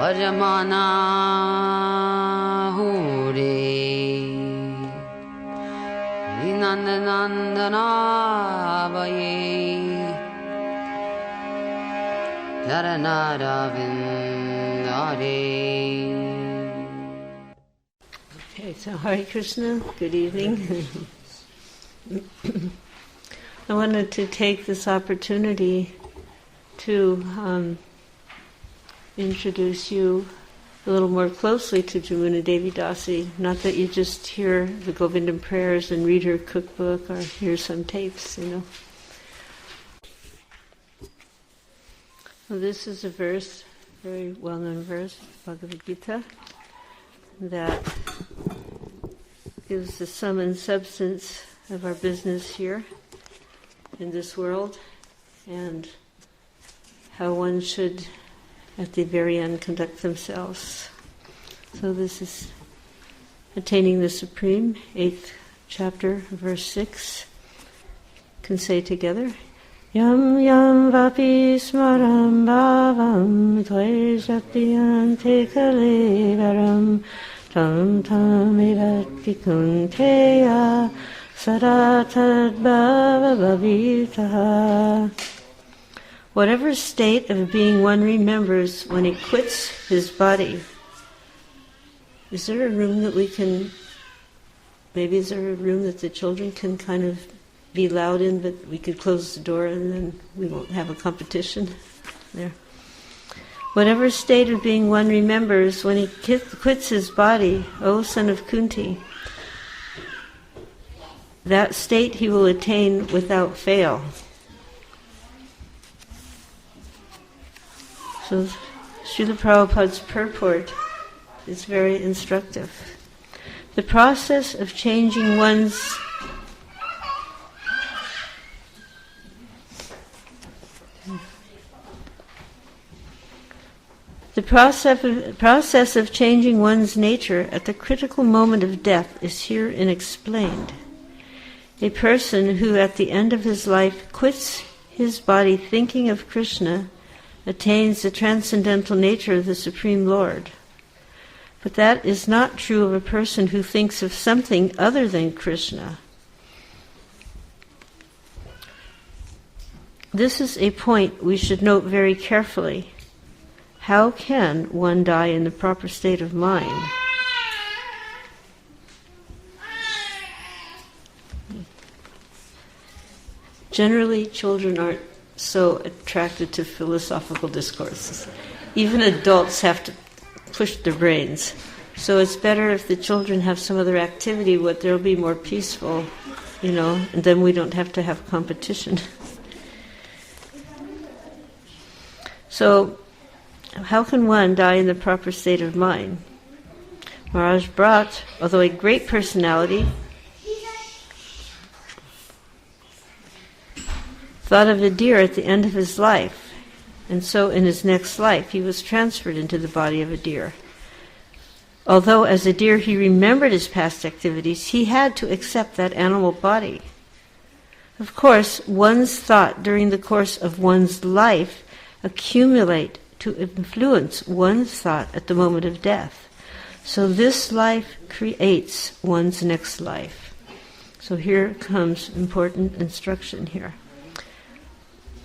Vajamana Hure Vinandanandana Vaye Jaranadavindare. Okay, so Hare Krishna, good evening. I wanted to take this opportunity to introduce you a little more closely to Yamuna Devi Dasi. Not that you just hear the Govindam prayers and read her cookbook or hear some tapes, Well, this is a verse, very well-known verse, Bhagavad Gita, that gives the sum and substance of our business here in this world and how one should at the very end conduct themselves. So this is Attaining the Supreme, 8th chapter, verse 6. Can say together, Yam yam vapi smaram bhavam tvai shaktiyan kalevaram tam tam evati kunteya saratad bhava bhavitaha. Whatever state of being one remembers when he quits his body. Is there a room that we can, maybe is there a room that the children can kind of be loud in, but we could close the door and then we won't have a competition there. Whatever state of being one remembers when he quits his body, O son of Kunti, that state he will attain without fail. So Srila Prabhupada's purport is very instructive. The process of changing one's process of changing one's nature at the critical moment of death is herein explained. A person who at the end of his life quits his body thinking of Krishna attains the transcendental nature of the Supreme Lord. But that is not true of a person who thinks of something other than Krishna. This is a point we should note very carefully. How can one die in the proper state of mind? Generally, children aren't so attracted to philosophical discourses. Even adults have to push their brains. So it's better if the children have some other activity where they'll be more peaceful, and then we don't have to have competition. So, how can one die in the proper state of mind? Maharaj Bharat, although a great personality, thought of a deer at the end of his life, and so in his next life he was transferred into the body of a deer. Although as a deer he remembered his past activities, he had to accept that animal body. Of course, one's thought during the course of one's life accumulate to influence one's thought at the moment of death. So this life creates one's next life. So here comes important instruction here.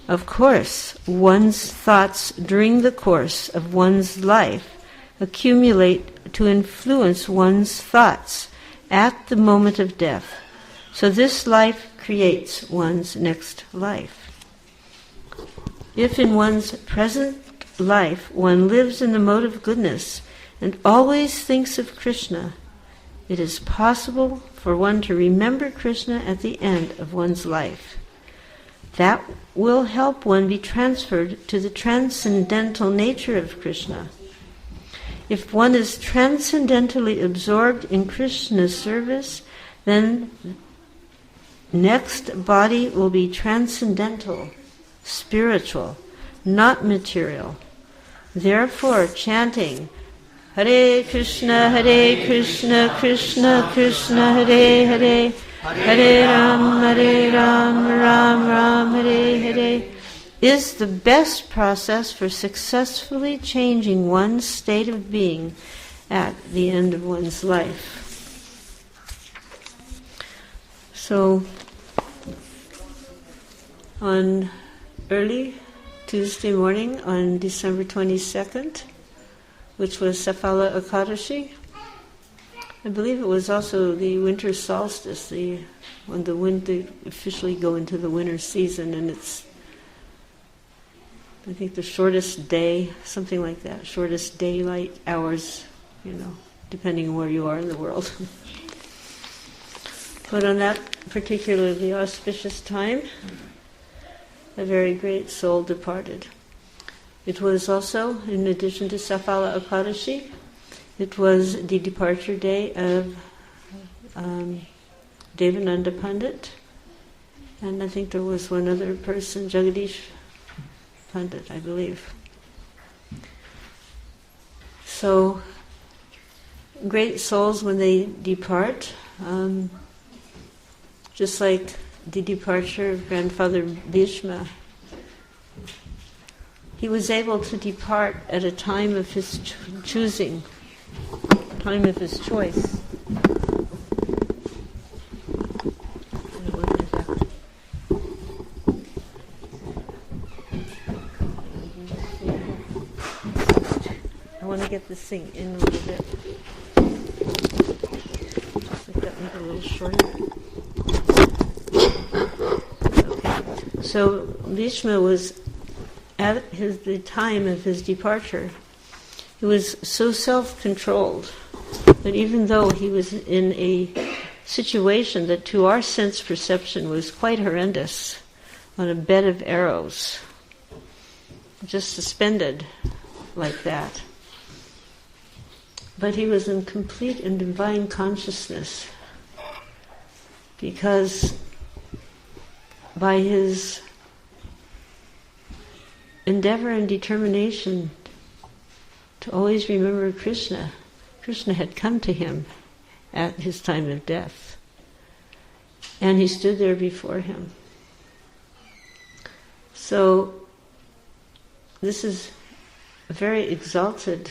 Of course, one's thoughts during the course of one's life accumulate to influence one's thoughts at the moment of death. So this life creates one's next life. If in one's present life one lives in the mode of goodness and always thinks of Krishna, it is possible for one to remember Krishna at the end of one's life. That will help one be transferred to the transcendental nature of Krishna. If one is transcendentally absorbed in Krishna's service, then next body will be transcendental, spiritual, not material. Therefore, chanting Hare Krishna, Krishna Krishna, Hare Hare, Hare Ram, Ram Ram, Hare Hare, is the best process for successfully changing one's state of being at the end of one's life. So, on early Tuesday morning, on December 22nd, which was Safala Ekadashi, I believe it was also the winter solstice, when the winter officially go into the winter season, and it's, I think, the shortest day, something like that, shortest daylight hours, depending on where you are in the world. But on that particularly auspicious time, a very great soul departed. It was also, in addition to Safala Ekadashi, it was the departure day of Devananda Pandit, and I think there was one other person, Jagadish Pandit, I believe. So, great souls, when they depart, just like the departure of Grandfather Bhishma, he was able to depart at a time of his choosing, time of his choice. I want to get this thing in a little bit. Just like that, make it a little shorter. Okay. So Bhishma was at the time of his departure. He was so self-controlled that even though he was in a situation that to our sense perception was quite horrendous, on a bed of arrows, just suspended like that, but he was in complete and divine consciousness, because by his endeavor and determination to always remember Krishna, Krishna had come to him at his time of death, and he stood there before him. So this is a very exalted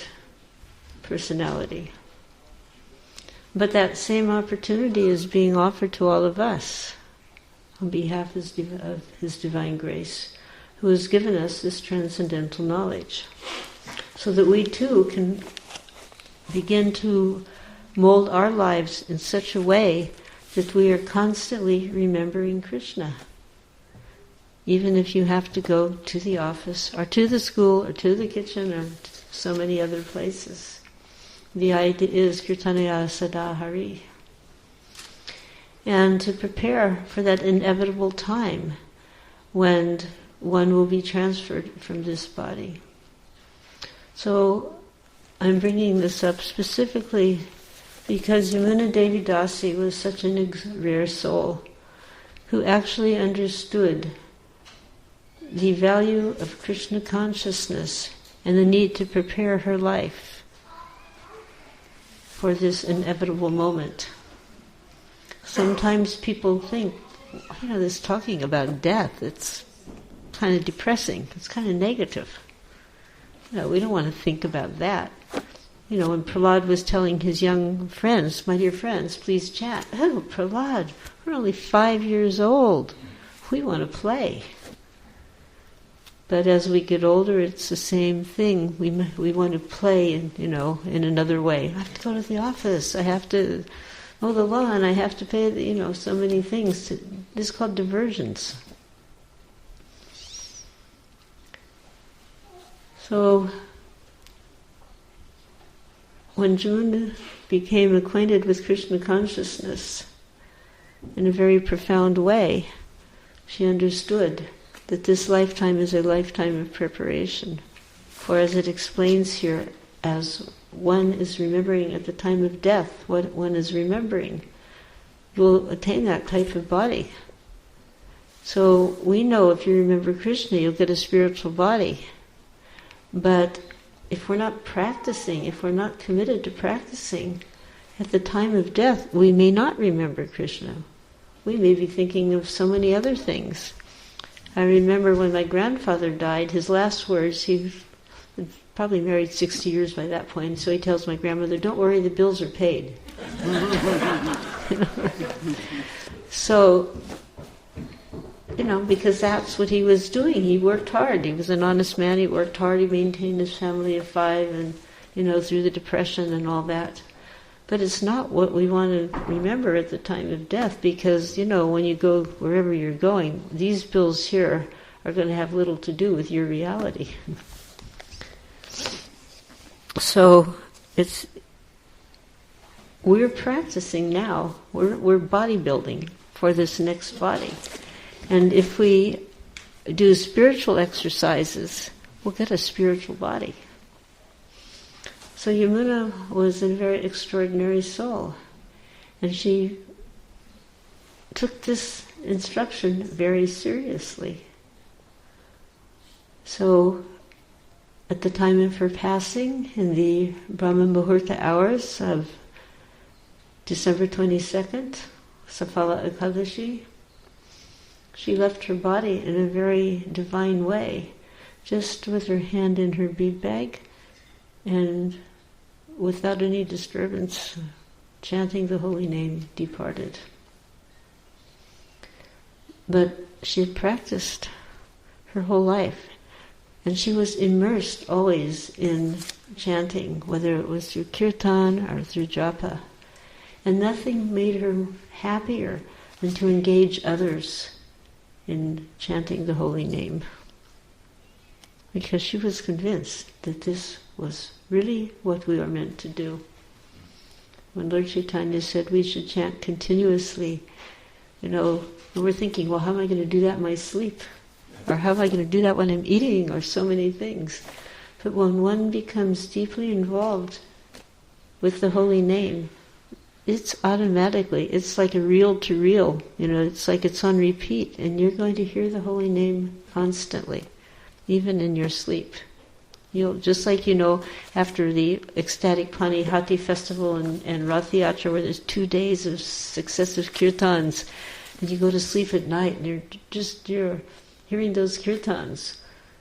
personality. But that same opportunity is being offered to all of us on behalf of His Divine Grace, who has given us this transcendental knowledge, so that we too can begin to mold our lives in such a way that we are constantly remembering Krishna. Even if you have to go to the office, or to the school, or to the kitchen, or so many other places. The idea is Kirtanaya Sada Hari. And to prepare for that inevitable time when one will be transferred from this body. So I'm bringing this up specifically because Yamuna Devi Dasi was such a rare soul who actually understood the value of Krishna consciousness and the need to prepare her life for this inevitable moment. Sometimes people think, this talking about death, it's kind of depressing, it's kind of negative. We don't want to think about that. When Prahlad was telling his young friends, my dear friends, please chat. Oh, Prahlad, we're only 5 years old. We want to play. But as we get older, it's the same thing. We want to play in another way. I have to go to the office. I have to mow the lawn. I have to pay, so many things. This is called diversions. So, when Yamuna became acquainted with Krishna consciousness in a very profound way, she understood that this lifetime is a lifetime of preparation. For as it explains here, as one is remembering at the time of death what one is remembering, you will attain that type of body. So we know if you remember Krishna, you'll get a spiritual body. But if we're not practicing, if we're not committed to practicing, at the time of death, we may not remember Krishna. We may be thinking of so many other things. I remember when my grandfather died, his last words, he was probably married 60 years by that point, so he tells my grandmother, "Don't worry, the bills are paid." So, because that's what he was doing. He worked hard. He was an honest man. He worked hard. He maintained his family of 5 and, through the Depression and all that. But it's not what we want to remember at the time of death, because, when you go wherever you're going, these bills here are going to have little to do with your reality. So we're practicing now. We're bodybuilding for this next body. And if we do spiritual exercises, we'll get a spiritual body. So Yamuna was a very extraordinary soul. And she took this instruction very seriously. So at the time of her passing, in the Brahma Muhurta hours of December 22nd, Safala Ekadashi, she left her body in a very divine way, just with her hand in her bead bag and without any disturbance, chanting the holy name, departed. But she had practiced her whole life, and she was immersed always in chanting, whether it was through kirtan or through japa. And nothing made her happier than to engage others in chanting the holy name, because she was convinced that this was really what we are meant to do. When Lord Chaitanya said we should chant continuously, we're thinking, well, how am I going to do that in my sleep? Or how am I going to do that when I'm eating? Or so many things. But when one becomes deeply involved with the holy name, it's like a reel to reel, it's like it's on repeat, and you're going to hear the holy name constantly, even in your sleep. Just like, after the ecstatic Panihati festival and rathayatra, where there's 2 days of successive kirtans, and you go to sleep at night and you're hearing those kirtans.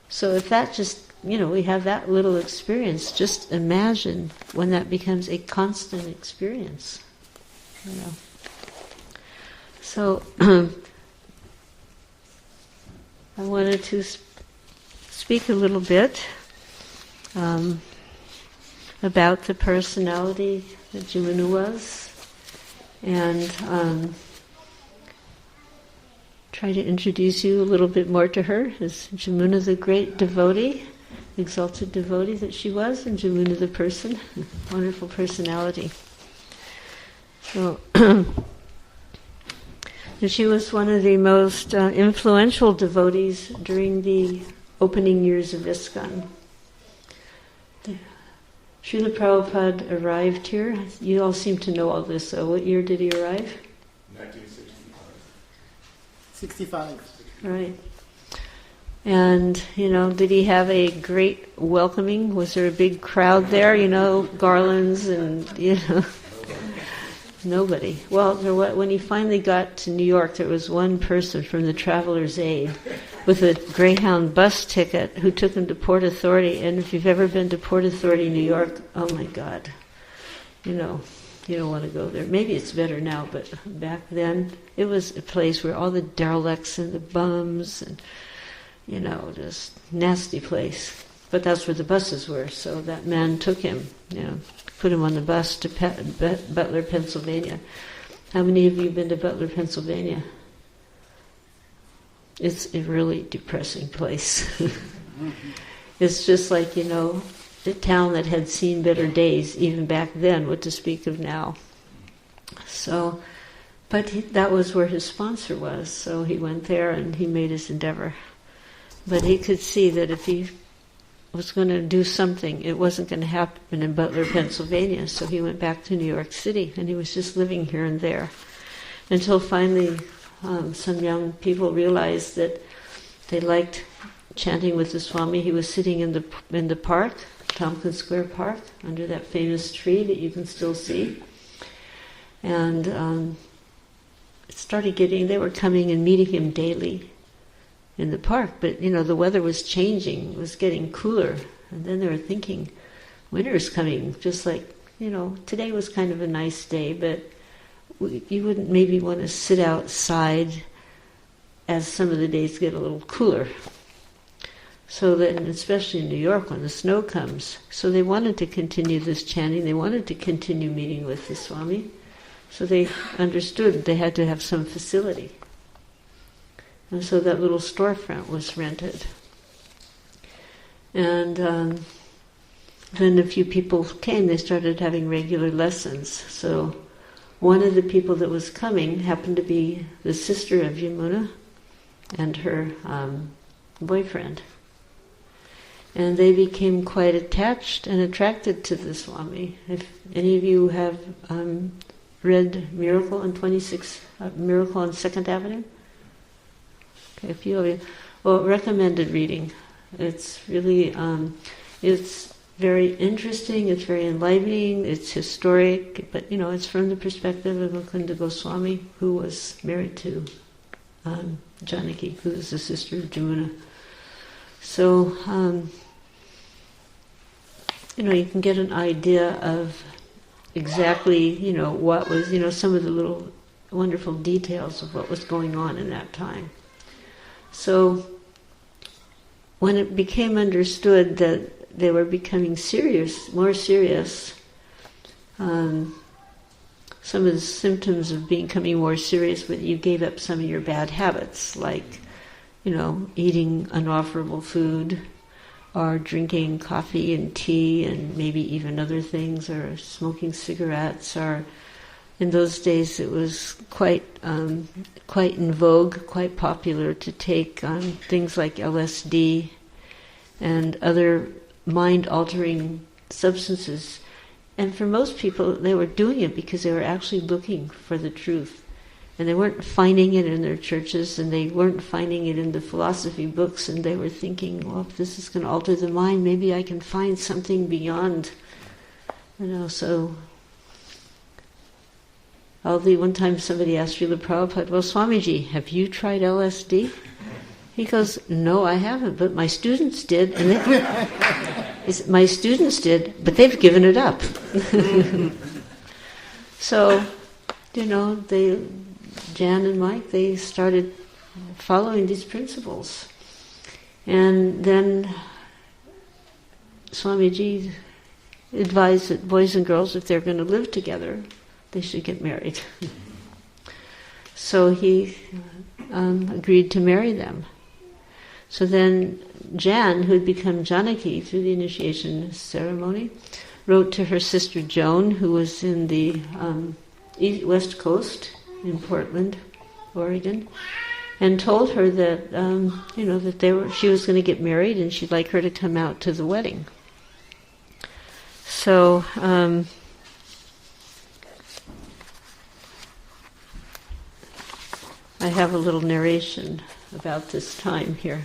So if that we have that little experience, just imagine when that becomes a constant experience. So I wanted to speak a little bit about the personality that Yamuna was, and try to introduce you a little bit more to her as Yamuna the great devotee, exalted devotee that she was, and Yamuna the person, wonderful personality. So she was one of the most influential devotees during the opening years of ISKCON. Srila Prabhupada arrived here. You all seem to know all this, so what year did he arrive? 1965. Right. And, did he have a great welcoming? Was there a big crowd there, garlands and, Nobody. Well, when he finally got to New York, there was one person from the Traveler's Aid with a Greyhound bus ticket who took him to Port Authority. And if you've ever been to Port Authority, New York, oh my God, you don't want to go there. Maybe it's better now, but back then it was a place where all the derelicts and the bums and, just nasty place. But that's where the buses were, so that man took him, put him on the bus to Butler, Pennsylvania. How many of you have been to Butler, Pennsylvania? It's a really depressing place. It's just like, a town that had seen better days, even back then, what to speak of now. So, but that was where his sponsor was, so he went there and he made his endeavor. But he could see that if he was going to do something, it wasn't going to happen in Butler, Pennsylvania, so he went back to New York City, and he was just living here and there. Until finally some young people realized that they liked chanting with the Swami. He was sitting in the park, Tompkins Square Park, under that famous tree that you can still see. And they were coming and meeting him daily. in the park. But, the weather was changing, it was getting cooler. And then they were thinking, winter's coming, just like, today was kind of a nice day, but you wouldn't maybe want to sit outside as some of the days get a little cooler. So that, and especially in New York when the snow comes. So they wanted to continue this chanting, they wanted to continue meeting with the Swami. So they understood they had to have some facility. And so that little storefront was rented. And then a few people came, they started having regular lessons. So one of the people that was coming happened to be the sister of Yamuna and her boyfriend. And they became quite attached and attracted to the Swami. If any of you have read Miracle on 2nd Avenue? Okay, a few of you. Well, recommended reading. It's really, it's very interesting, it's very enlivening, it's historic, but it's from the perspective of Mukunda Goswami, who was married to Janaki, who is the sister of Yamuna. So, you can get an idea of exactly, what was, some of the little wonderful details of what was going on in that time. So, when it became understood that they were becoming more serious, some of the symptoms of becoming more serious, but you gave up some of your bad habits, like, eating unofferable food, or drinking coffee and tea, and maybe even other things, or smoking cigarettes, or in those days it was quite in vogue, quite popular to take things like LSD and other mind-altering substances. And for most people, they were doing it because they were actually looking for the truth. And they weren't finding it in their churches, and they weren't finding it in the philosophy books, and they were thinking, well, if this is going to alter the mind, maybe I can find something beyond, so... One time somebody asked Srila Prabhupada, well, Swamiji, have you tried LSD? He goes, no, I haven't, but my students did, my students did, but they've given it up. So, Jan and Mike, they started following these principles. And then Swamiji advised that boys and girls, if they're going to live together, they should get married. So he agreed to marry them. So then Jan, who had become Janaki through the initiation ceremony, wrote to her sister Joan, who was in the West Coast in Portland, Oregon, and told her that that she was going to get married and she'd like her to come out to the wedding. So I have a little narration about this time here.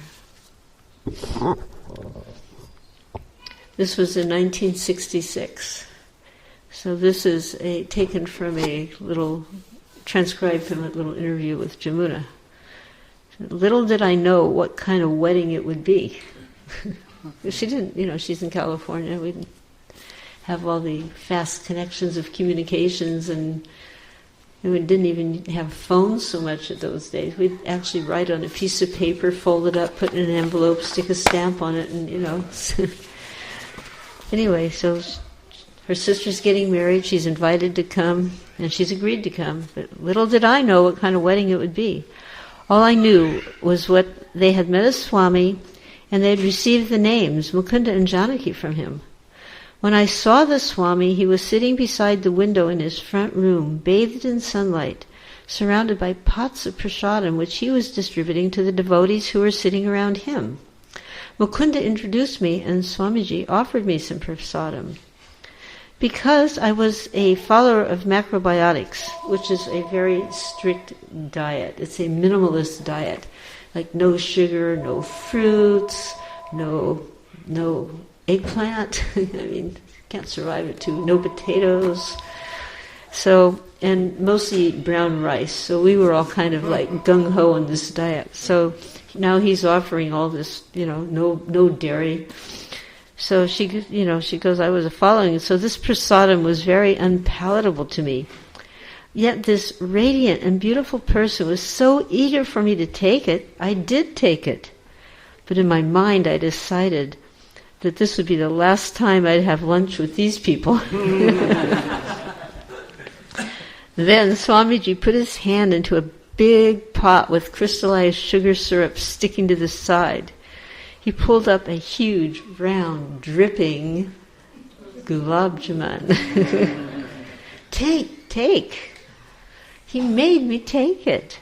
This was in 1966. So this is taken from transcribed from a little interview with Yamuna. Little did I know what kind of wedding it would be. She didn't, she's in California. We didn't have all the fast connections of communications, and we didn't even have phones so much at those days. We'd actually write on a piece of paper, fold it up, put it in an envelope, stick a stamp on it, and Anyway, so her sister's getting married, she's invited to come, and she's agreed to come. But little did I know what kind of wedding it would be. All I knew was what they had met a Swami, and they had received the names, Mukunda and Janaki, from him. When I saw the Swami, he was sitting beside the window in his front room, bathed in sunlight, surrounded by pots of prasadam, which he was distributing to the devotees who were sitting around him. Mukunda introduced me, and Swamiji offered me some prasadam. Because I was a follower of macrobiotics, which is a very strict diet, it's a minimalist diet, like no sugar, no fruits, no eggplant, can't survive it too, no potatoes, so, and mostly brown rice, so we were all kind of like gung-ho on this diet. So now he's offering all this, no dairy. So she goes, I was following. So this prasadam was very unpalatable to me. Yet this radiant and beautiful person was so eager for me to take it. I did take it. But in my mind, I decided that this would be the last time I'd have lunch with these people. Then Swamiji put his hand into a big pot with crystallized sugar syrup sticking to the side. He pulled up a huge, round, dripping gulab jamun. Take. He made me take it.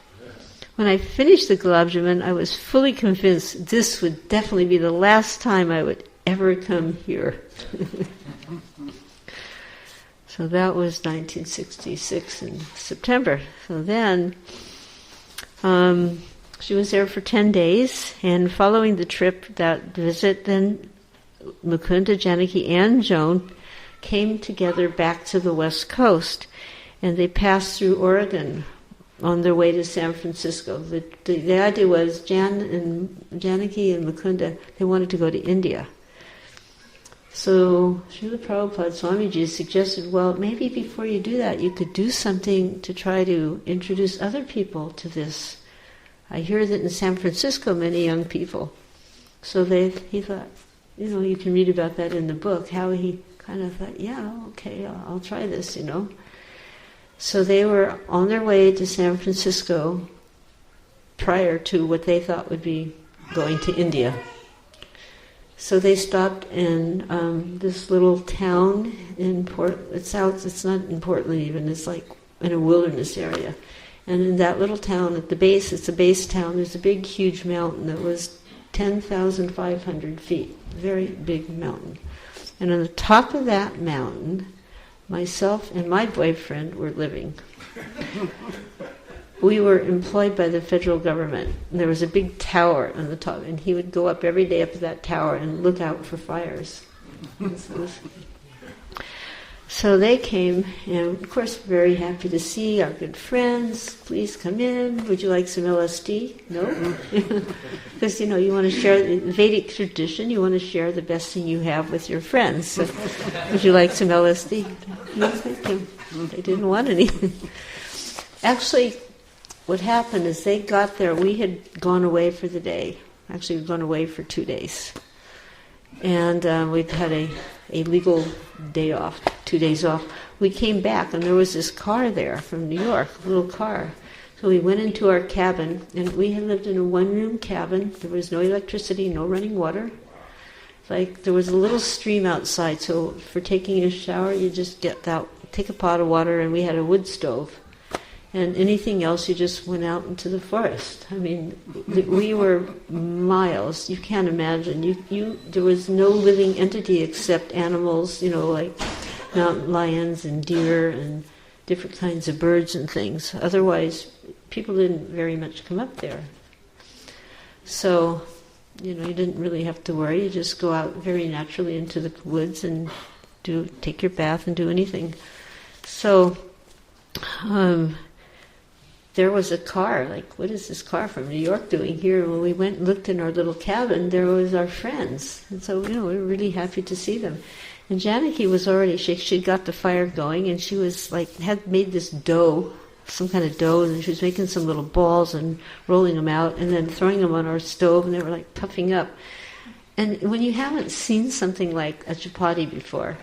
When I finished the gulab jamun, I was fully convinced this would definitely be the last time I would ever come here. So that was 1966 in September. So then she was there for 10 days, and following the trip, that visit, then Mukunda, Janaki, and Joan came together back to the West Coast, and they passed through Oregon on their way to San Francisco. The idea was Janaki and Mukunda, they wanted to go to India. So Srila Prabhupada Swamiji suggested, well, maybe before you do that, you could do something to try to introduce other people to this. I hear that in San Francisco, many young people. So he thought, you can read about that in the book, how he kind of thought, yeah, okay, I'll try this, So they were on their way to San Francisco prior to what they thought would be going to India. So they stopped in this little town in it's not in Portland even, it's like in a wilderness area. And in that little town at the base, it's a base town, there's a big huge mountain that was 10,500 feet, very big mountain. And on the top of that mountain, myself and my boyfriend were living. We were employed by the federal government. And there was a big tower on the top, and he would go up every day up to that tower and look out for fires. So they came, and of course very happy to see our good friends. Please come in. Would you like some LSD? No? Because, you want to share the Vedic tradition, you want to share the best thing you have with your friends. So, would you like some LSD? No, thank you. They didn't want any. Actually, what happened is they got there, we had gone away for the day. Actually, we'd gone away for 2 days. And we'd had a legal day off, 2 days off. We came back, and there was this car there from New York, a little car. So we went into our cabin, and we had lived in a one-room cabin. There was no electricity, no running water. Like, there was a little stream outside, so for taking a shower, you just take a pot of water, and we had a wood stove. And anything else, you just went out into the forest. I mean, we were miles. You can't imagine. There was no living entity except animals, like mountain lions and deer and different kinds of birds and things. Otherwise, people didn't very much come up there. So, you didn't really have to worry. You just go out very naturally into the woods and take your bath and do anything. So, there was a car, like, what is this car from New York doing here? And when we went and looked in our little cabin, there was our friends. And so, we were really happy to see them. And Janaki was already, she got the fire going, and she was had made this dough, some kind of dough, and she was making some little balls and rolling them out and then throwing them on our stove, and they were puffing up. And when you haven't seen something like a chapati before,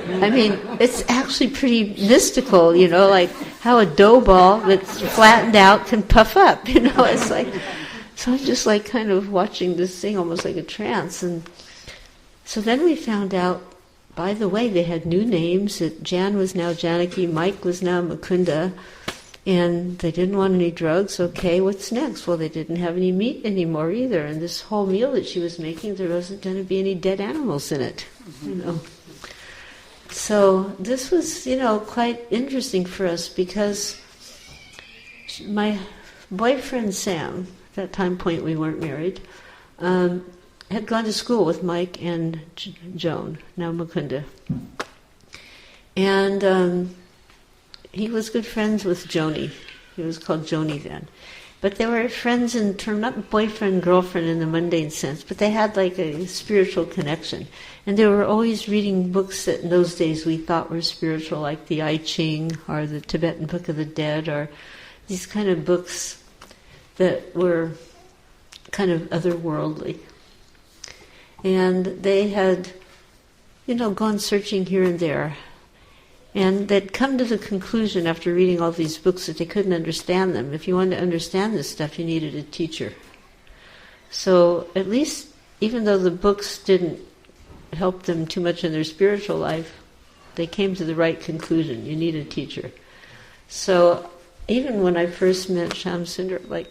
I mean, it's actually pretty mystical, like how a dough ball that's flattened out can puff up, it's like, so I'm just kind of watching this thing almost like a trance. And so then we found out, by the way, they had new names, that Jan was now Janaki, Mike was now Mukunda, and they didn't want any drugs. Okay, what's next? Well, they didn't have any meat anymore either, and this whole meal that she was making, there wasn't going to be any dead animals in it, So this was, quite interesting for us, because my boyfriend Sam, at that time point we weren't married, had gone to school with Mike and Joan, now Mukunda. And he was good friends with Joni. He was called Joni then. But they were friends in term, not boyfriend, girlfriend in the mundane sense, but they had like a spiritual connection. And they were always reading books that in those days we thought were spiritual, like the I Ching or the Tibetan Book of the Dead, or these kind of books that were kind of otherworldly. And they had, gone searching here and there. And they'd come to the conclusion after reading all these books that they couldn't understand them. If you wanted to understand this stuff, you needed a teacher. So at least, even though the books didn't help them too much in their spiritual life, they came to the right conclusion. You need a teacher. So even when I first met Shamsundar,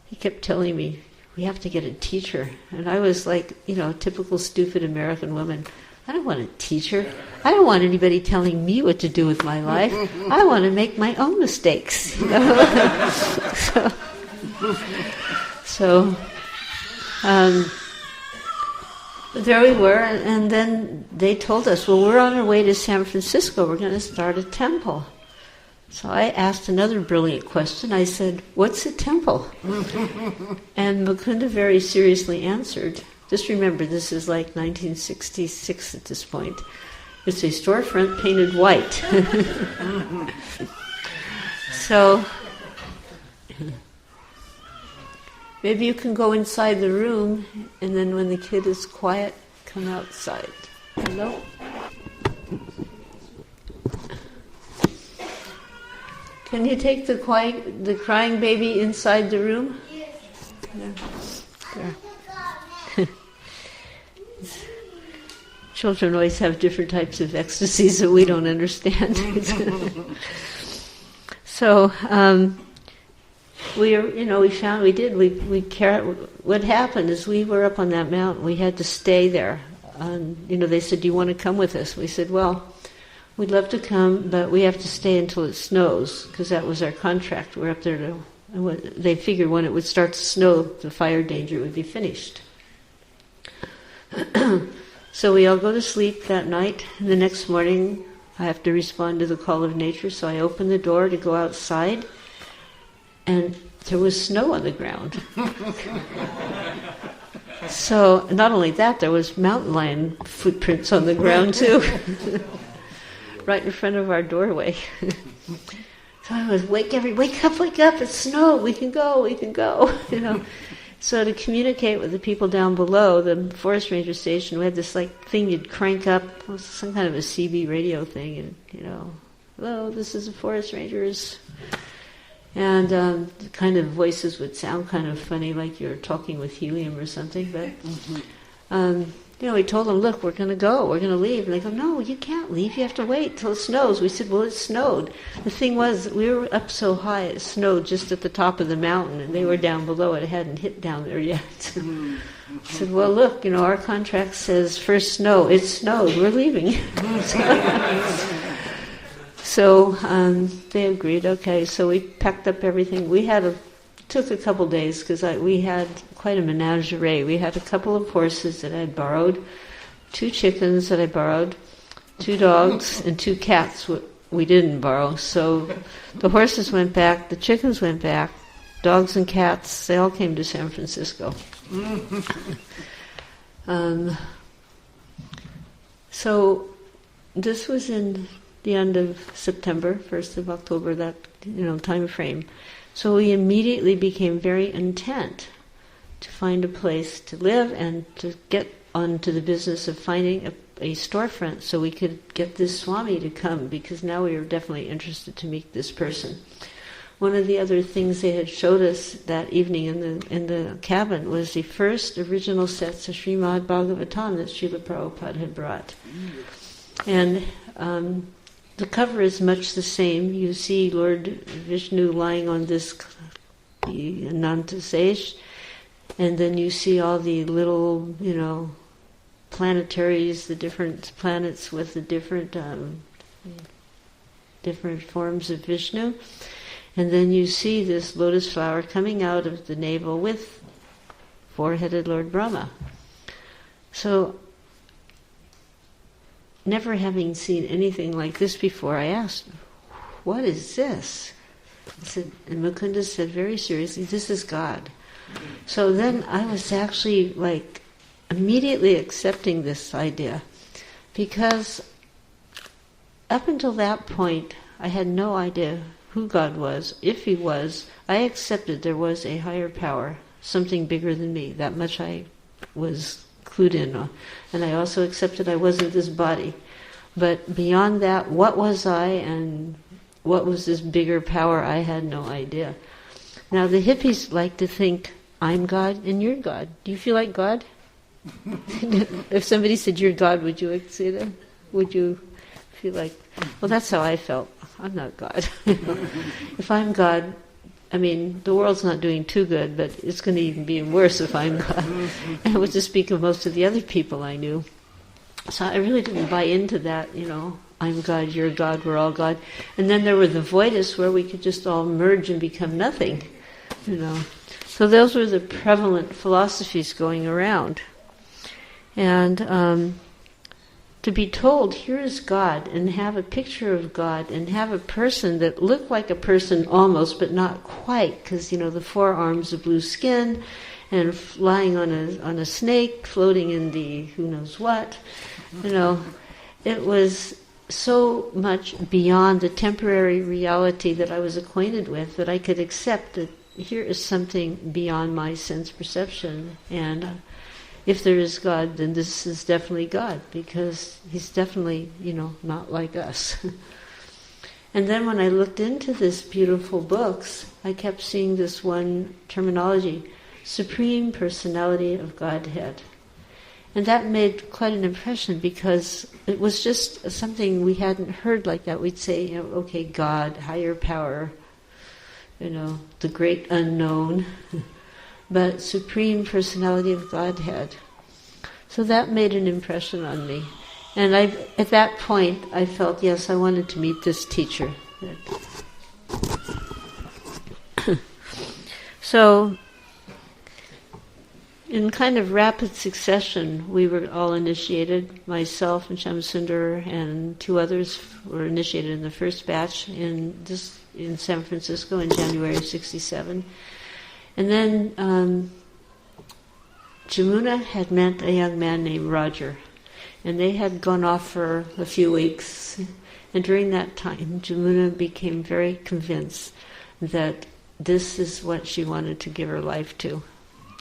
he kept telling me, we have to get a teacher. And I was like, a typical stupid American woman. I don't want a teacher. I don't want anybody telling me what to do with my life. I want to make my own mistakes. So there we were, and then they told us, well, we're on our way to San Francisco. We're going to start a temple. So I asked another brilliant question. I said, what's a temple? And Mukunda very seriously answered, just remember, this is like 1966 at this point. It's a storefront painted white. So maybe you can go inside the room, and then when the kid is quiet, come outside. Hello? Can you take the crying baby inside the room? Yes. There. Children always have different types of ecstasies that we don't understand. So what happened is we were up on that mountain. We had to stay there. They said, "Do you want to come with us?" We said, "Well, we'd love to come, but we have to stay until it snows, because that was our contract. We're up there they figured when it would start to snow, the fire danger would be finished." So we all go to sleep that night, and the next morning I have to respond to the call of nature, so I open the door to go outside, and there was snow on the ground. So not only that, there was mountain lion footprints on the ground too, right in front of our doorway. So I was, wake up, it's snow, we can go. So to communicate with the people down below, the forest ranger station, we had this thing you'd crank up, some kind of a CB radio thing, and hello, this is the forest rangers. And the kind of voices would sound kind of funny, like you're talking with helium or something, but we told them, look, we're going to leave. And they go, no, you can't leave, you have to wait till it snows. We said, well, it snowed. The thing was, we were up so high, it snowed just at the top of the mountain, and they were down below, it hadn't hit down there yet. I said, well, look, our contract says first snow, it snowed, we're leaving. So they agreed, okay, so we packed up everything. Took a couple days, because we had quite a menagerie. We had a couple of horses that I'd borrowed, 2 chickens that I borrowed, 2 dogs, and 2 cats we didn't borrow. So the horses went back, the chickens went back, dogs and cats, they all came to San Francisco. So this was in the end of September, 1st of October, that time frame. So we immediately became very intent to find a place to live and to get onto the business of finding a storefront so we could get this Swami to come, because now we were definitely interested to meet this person. One of the other things they had showed us that evening in the cabin was the first original sets of Srimad Bhagavatam that Srila Prabhupada had brought. And the cover is much the same. You see Lord Vishnu lying on this Ananta Sesh, and then you see all the little, planetaries, the different planets with the different forms of Vishnu. And then you see this lotus flower coming out of the navel with 4-headed Lord Brahma. So, never having seen anything like this before, I asked, what is this? And Mukunda said very seriously, "This is God." So then I was actually like immediately accepting this idea, because up until that point I had no idea who God was, if He was. I accepted there was a higher power, something bigger than me. That much I was clued in on. And I also accepted I wasn't this body. But beyond that, what was I and what was this bigger power? I had no idea. Now the hippies like to think, I'm God and you're God. Do you feel like God? If somebody said you're God, would you say that? Would you feel like, well, that's how I felt. I'm not God. If I'm God, I mean, the world's not doing too good, but it's going to even be worse if I'm God. And what to speak of most of the other people I knew. So I really didn't buy into that, I'm God, you're God, we're all God. And then there were the voidists where we could just all merge and become nothing, So those were the prevalent philosophies going around. And to be told, here is God, and have a picture of God, and have a person that looked like a person almost, but not quite, because, the forearms, the blue skin, and lying on a snake, floating in the who knows what, it was so much beyond the temporary reality that I was acquainted with that I could accept that here is something beyond my sense perception, and if there is God, then this is definitely God, because He's definitely, not like us. And then when I looked into this beautiful books, I kept seeing this one terminology, Supreme Personality of Godhead. And that made quite an impression, because it was just something we hadn't heard like that. We'd say, okay, God, higher power, the great unknown, but Supreme Personality of Godhead. So that made an impression on me. And at that point, I felt, yes, I wanted to meet this teacher. So, in kind of rapid succession, we were all initiated. Myself and Shamsundar and two others were initiated in the first batch in San Francisco in January of '67. And then Yamuna had met a young man named Roger, and they had gone off for a few weeks. And during that time, Yamuna became very convinced that this is what she wanted to give her life to.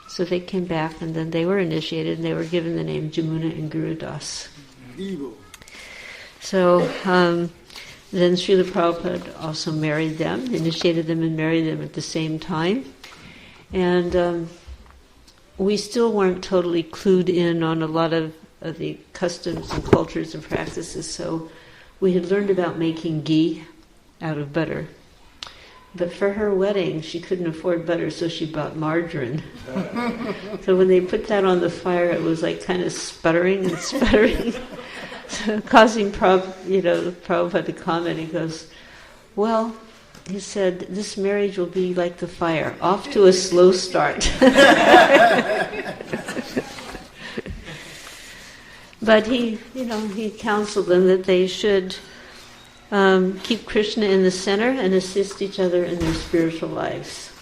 So they came back, and then they were initiated, and they were given the name Yamuna and Guru Das. So then Srila Prabhupada also married them, initiated them and married them at the same time. And we still weren't totally clued in on a lot of the customs and cultures and practices, so we had learned about making ghee out of butter. But for her wedding, she couldn't afford butter, so she bought margarine. So when they put that on the fire, it was like kind of sputtering and sputtering, so causing Prabhupada to comment. He goes, well, he said, this marriage will be like the fire, off to a slow start. But he counseled them that they should keep Krishna in the center and assist each other in their spiritual lives.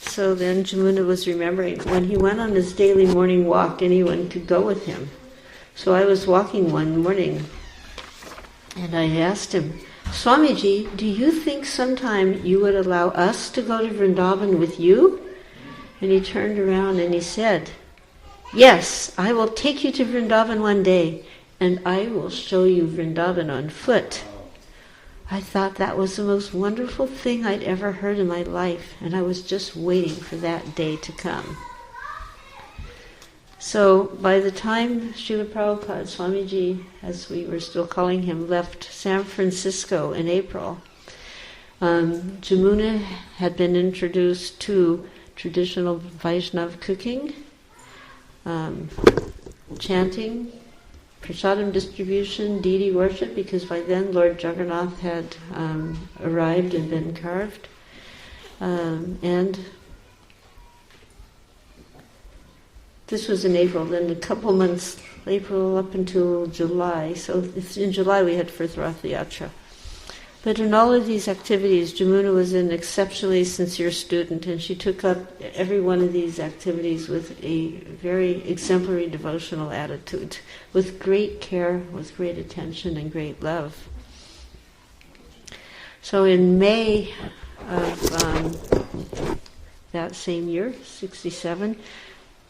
So then Yamuna was remembering, when he went on his daily morning walk, anyone could go with him. So I was walking one morning, and I asked him, Swamiji, do you think sometime you would allow us to go to Vrindavan with you? And he turned around and he said, yes, I will take you to Vrindavan one day, and I will show you Vrindavan on foot. I thought that was the most wonderful thing I'd ever heard in my life, and I was just waiting for that day to come. So by the time Srila Prabhupada, Swamiji, as we were still calling him, left San Francisco in April, Yamuna had been introduced to traditional Vaishnava cooking, chanting, prasadam distribution, deity worship, because by then Lord Jagananth had arrived and been carved, and this was in April. Then a couple months, April up until July. So in July we had first rathayatra. But in all of these activities, Yamuna was an exceptionally sincere student, and she took up every one of these activities with a very exemplary devotional attitude, with great care, with great attention, and great love. So in May of that same year, 67,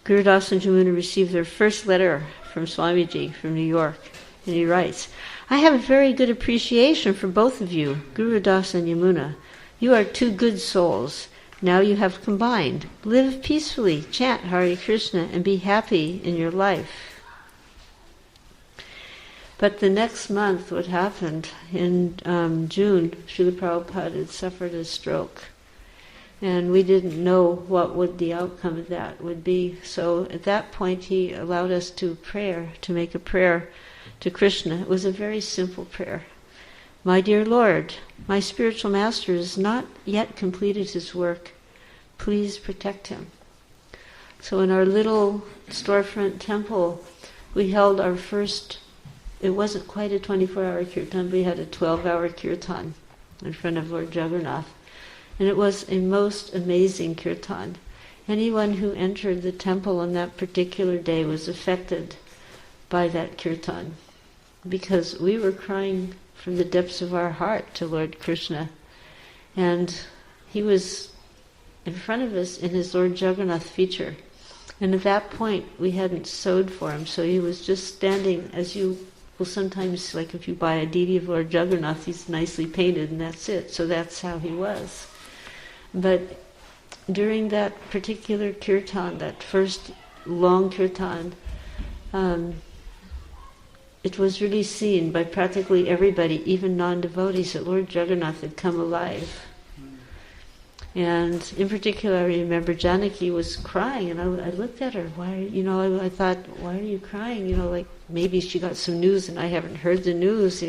Gurudas and Yamuna received their first letter from Swamiji from New York, and he writes, "I have a very good appreciation for both of you, Gurudas and Yamuna. You are two good souls. Now you have combined. Live peacefully, chant Hare Krishna, and be happy in your life." But the next month, what happened, in June, Srila Prabhupada had suffered a stroke. And we didn't know what would the outcome of that would be. So at that point he allowed us to make a prayer to Krishna. It was a very simple prayer. "My dear Lord, my spiritual master has not yet completed his work. Please protect him." So in our little storefront temple, we held our first, it wasn't quite a 24-hour kirtan, we had a 12-hour kirtan in front of Lord Jagananth. And it was a most amazing kirtan. Anyone who entered the temple on that particular day was affected by that kirtan, because we were crying from the depths of our heart to Lord Krishna. And he was in front of us in his Lord Jagannath feature. And at that point we hadn't sewed for him, so he was just standing, as you will sometimes, like if you buy a deity of Lord Jagannath, he's nicely painted and that's it. So that's how he was. But during that particular kirtan, that first long kirtan, it was really seen by practically everybody, even non-devotees, that Lord Jagannath had come alive. And in particular, I remember Janaki was crying, and I looked at her. I thought, why are you crying? Like maybe she got some news and I haven't heard the news,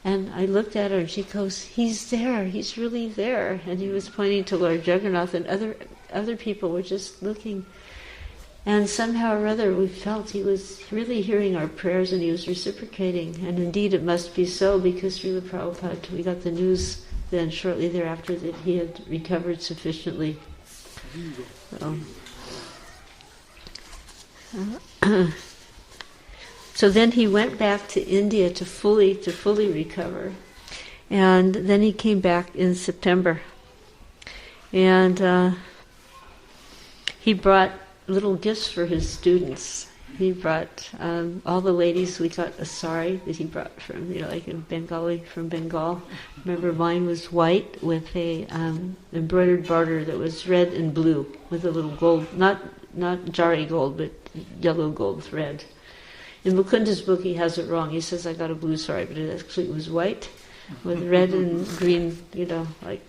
And I looked at her and she goes, "He's there, he's really there." And he was pointing to Lord Jagannath, and other people were just looking. And somehow or other we felt he was really hearing our prayers and he was reciprocating. And indeed it must be so, because Srila Prabhupada, we got the news then shortly thereafter that he had recovered sufficiently. So then he went back to India to fully recover, and then he came back in September, and he brought little gifts for his students. He brought all the ladies. We got a sari that he brought from, like in Bengali, from Bengal. Remember, mine was white with a embroidered border that was red and blue with a little gold, not jari gold, but yellow gold thread. In Mukunda's book, he has it wrong. He says, "I got a blue sari," but it actually was white with red and green, like,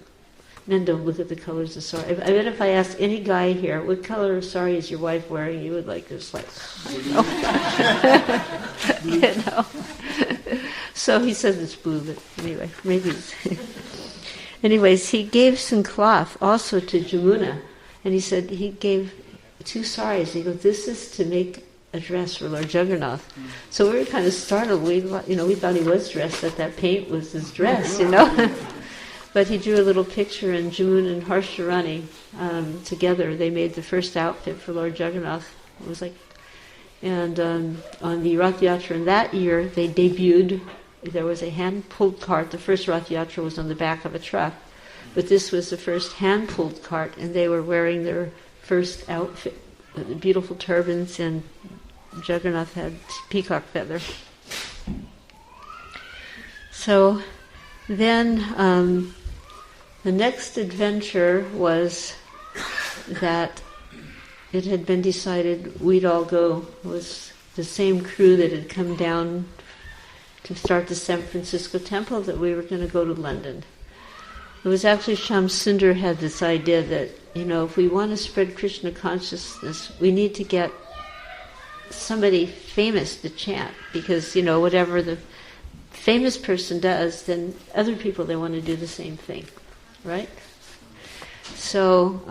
men don't look at the colors of sari. I bet if I asked any guy here, what color of sari is your wife wearing, you would just So he says it's blue, but anyway, maybe it's... Anyways, he gave some cloth also to Yamuna, and he said he gave 2 saris. He goes, "This is to make a dress for Lord Jagannath." So we were kind of startled. We thought he was dressed, that paint was his dress, But he drew a little picture, and Yamuna and Harsharani together, they made the first outfit for Lord Jagannath. It was and on the rathayatra in that year, they debuted. There was a hand-pulled cart. The first rathayatra was on the back of a truck, but this was the first hand-pulled cart, and they were wearing their first outfit, beautiful turbans, and Jagannath had peacock feather. So then the next adventure was that it had been decided we'd all go. It was the same crew that had come down to start the San Francisco temple, that we were going to go to London. It was actually Shyam Sundar had this idea that, if we want to spread Krishna consciousness, we need to get somebody famous to chant, because, whatever the famous person does, then other people, they want to do the same thing, right? So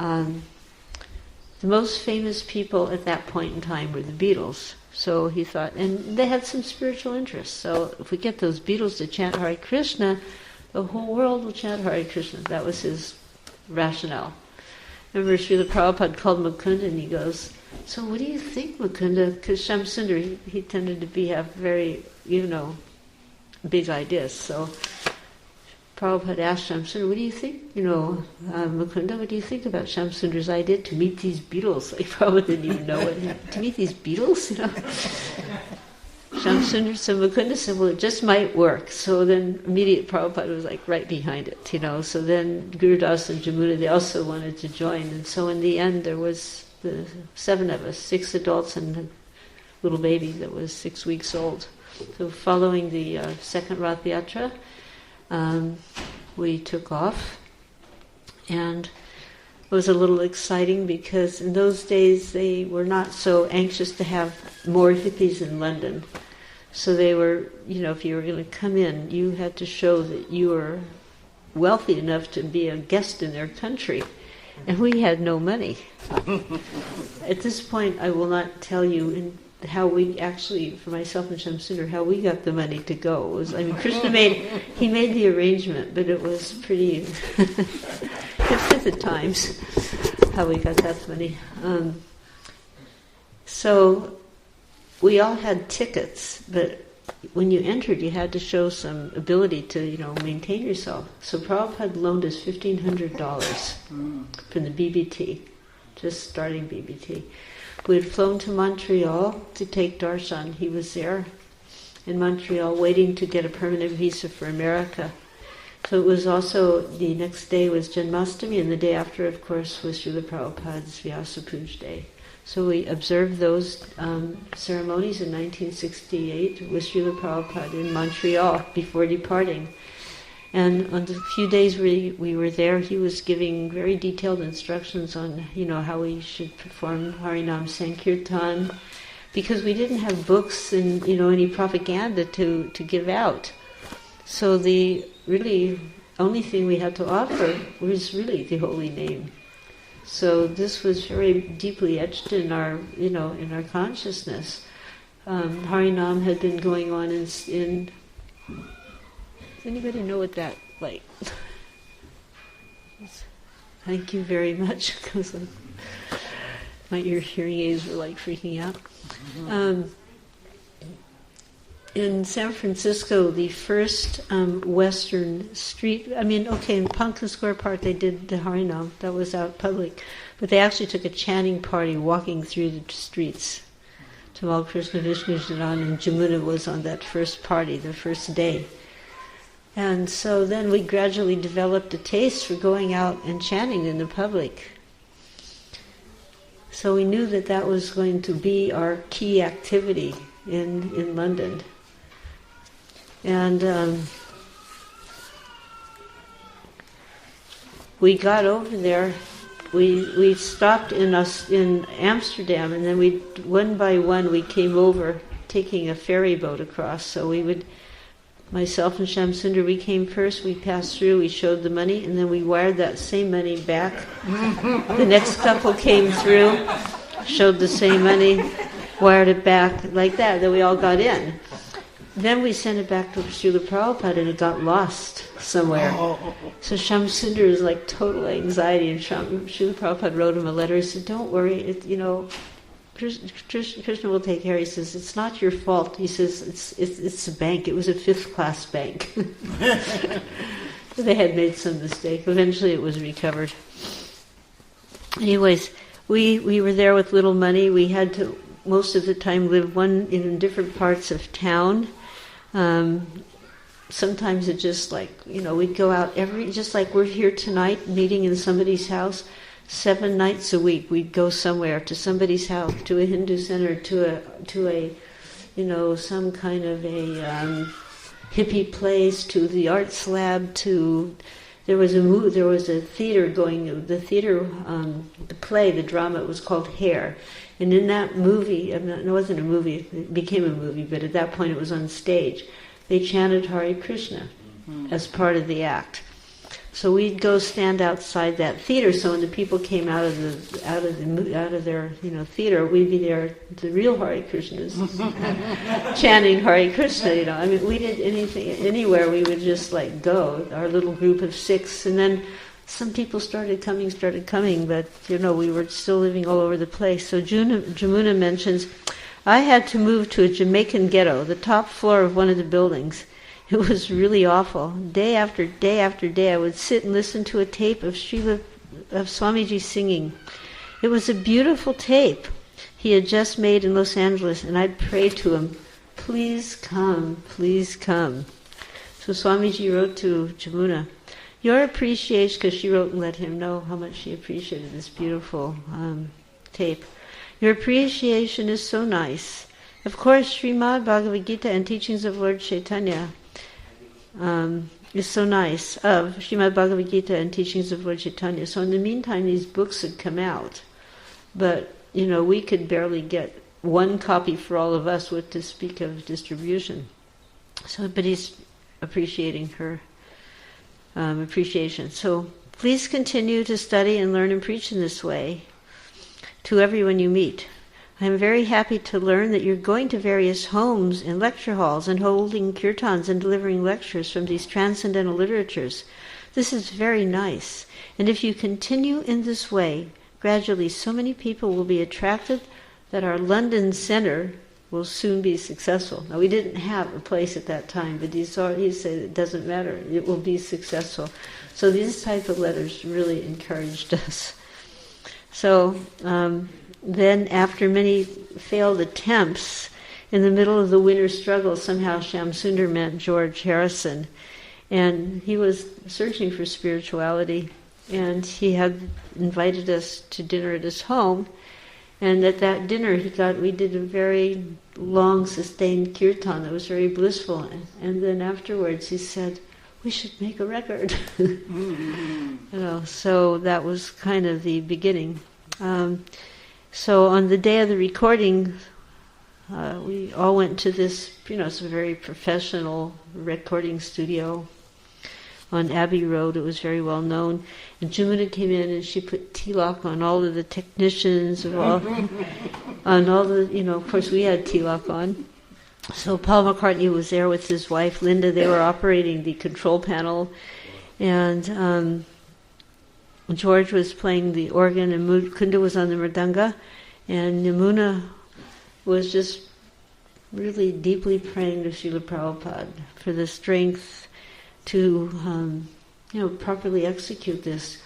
the most famous people at that point in time were the Beatles. So he thought, and they had some spiritual interests, so if we get those Beatles to chant Hare Krishna, the whole world will chant Hare Krishna. That was his rationale. Remember, Srila Prabhupada called Mukunda and he goes, so what do you think, Mukunda? Because Shamsundar, he tended to have very, big ideas. So Prabhupada asked Shamsundar, what do you think, Mukunda, what do you think about Shamsundar's idea to meet these beetles? Like, Prabhupada didn't even know it. To meet these beetles, Shamsundar said, Mukunda said, well, it just might work. So then immediate Prabhupada was like right behind it, So then Gurudas and Yamuna, they also wanted to join. And so in the end, there was the 7 of us, 6 adults and a little baby that was 6 weeks old. So following the second rathayatra, we took off, and it was a little exciting because in those days they were not so anxious to have more hippies in London. So they were, if you were going to come in, you had to show that you were wealthy enough to be a guest in their country. And we had no money. At this point, I will not tell you how we actually, for myself and Shamsundar, how we got the money to go. It was, Krishna made the arrangement, but it was pretty hip at the times how we got that money. So we all had tickets, but when you entered, you had to show some ability to, maintain yourself. So Prabhupada loaned us $1,500 from the BBT, just starting BBT. We had flown to Montreal to take darshan. He was there in Montreal waiting to get a permanent visa for America. So it was also, the next day was Janmashtami, and the day after, of course, was Srila Prabhupada's Vyasa Puja Day. So we observed those ceremonies in 1968 with Srila Prabhupada in Montreal before departing. And on the few days we were there, he was giving very detailed instructions on, how we should perform Harinam Sankirtan, because we didn't have books and, any propaganda to give out. So the really only thing we had to offer was really the holy name. So this was very deeply etched in our, in our consciousness. Harinam had been going on in does anybody know what that, like? Thank you very much, because my hearing aids were like freaking out. In San Francisco, the first Western street, in Pumpkin Square Park they did the Harinam, that was out public, but they actually took a chanting party walking through the streets. Tamal Krishna Vishnu Jaran and Yamuna was on that first party, the first day. And so then we gradually developed a taste for going out and chanting in the public. So we knew that that was going to be our key activity in London. And we got over there. We stopped in Amsterdam, and then one by one we came over, taking a ferry boat across. So we would, myself and Shamsundar, we came first. We passed through. We showed the money, and then we wired that same money back. The next couple came through, showed the same money, wired it back like that. Then we all got in. Then we sent it back to Srila Prabhupada, and it got lost somewhere. So Shamsundar is like total anxiety, and Srila Prabhupada wrote him a letter. He said, "Don't worry, Krishna will take care." He says, "It's not your fault." He says, "It's a bank. It was a 5th-class bank." They had made some mistake. Eventually, it was recovered. Anyways, we were there with little money. We had to most of the time live in different parts of town. Sometimes it just we'd go out just like we're here tonight, meeting in somebody's house, 7 nights a week. We'd go somewhere, to somebody's house, to a Hindu center, to a some kind of a hippie place, to the arts lab, there was a theater going, the play, the drama, it was called Hair. And in that movie, it wasn't a movie, it became a movie, but at that point it was on stage. They chanted Hare Krishna as part of the act. So we'd go stand outside that theater. So when the people came out of their theater, we'd be there, the real Hare Krishnas, chanting Hare Krishna. I mean, we did anything, anywhere. We would just like go. Our little group of 6, and then some people started coming, but we were still living all over the place. So Yamuna mentions, I had to move to a Jamaican ghetto, the top floor of one of the buildings. It was really awful. Day after day after day, I would sit and listen to a tape of Swamiji singing. It was a beautiful tape he had just made in Los Angeles, and I'd pray to him, please come, please come. So Swamiji wrote to Yamuna, your appreciation, because she wrote and let him know how much she appreciated this beautiful tape. Your appreciation is so nice. Of course, Srimad Bhagavad Gita and teachings of Lord Chaitanya is so nice, of Srimad Bhagavad Gita and teachings of Lord Chaitanya. So in the meantime, these books had come out, but we could barely get one copy for all of us, what to speak of distribution. So, but he's appreciating her appreciation. So please continue to study and learn and preach in this way to everyone you meet. I am very happy to learn that you're going to various homes and lecture halls and holding kirtans and delivering lectures from these transcendental literatures. This is very nice. And if you continue in this way, gradually so many people will be attracted that our London center will soon be successful. Now, we didn't have a place at that time, but he said it doesn't matter, it will be successful. So these type of letters really encouraged us. So then after many failed attempts, in the middle of the winter struggle, somehow Shamsundar met George Harrison, and he was searching for spirituality, and he had invited us to dinner at his home. And at that dinner, we did a very long, sustained kirtan that was very blissful. And then afterwards, he said, "We should make a record." So that was kind of the beginning. So on the day of the recording, we all went to this, it's a very professional recording studio on Abbey Road. It was very well known. And Yamuna came in and she put tilak on all of the technicians, of course we had tilak on. So Paul McCartney was there with his wife Linda. They were operating the control panel, and George was playing the organ, and Kunda was on the mridanga, and Yamuna was just really deeply praying to Srila Prabhupada for the strength to properly execute this.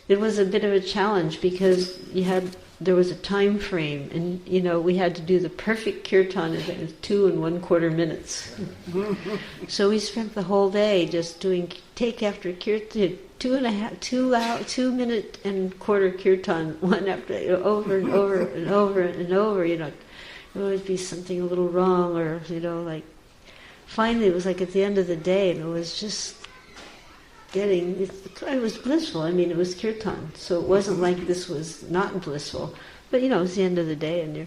It was a bit of a challenge because there was a time frame, and we had to do the perfect kirtan in 2 1/4 minutes. So we spent the whole day just doing take after kirtan, 2 minute and quarter kirtan, one after over and over and over and over. There would be something a little wrong, or finally it was like at the end of the day, and it was just it was blissful. I mean, it was kirtan, so it wasn't like this was not blissful. But it was the end of the day, and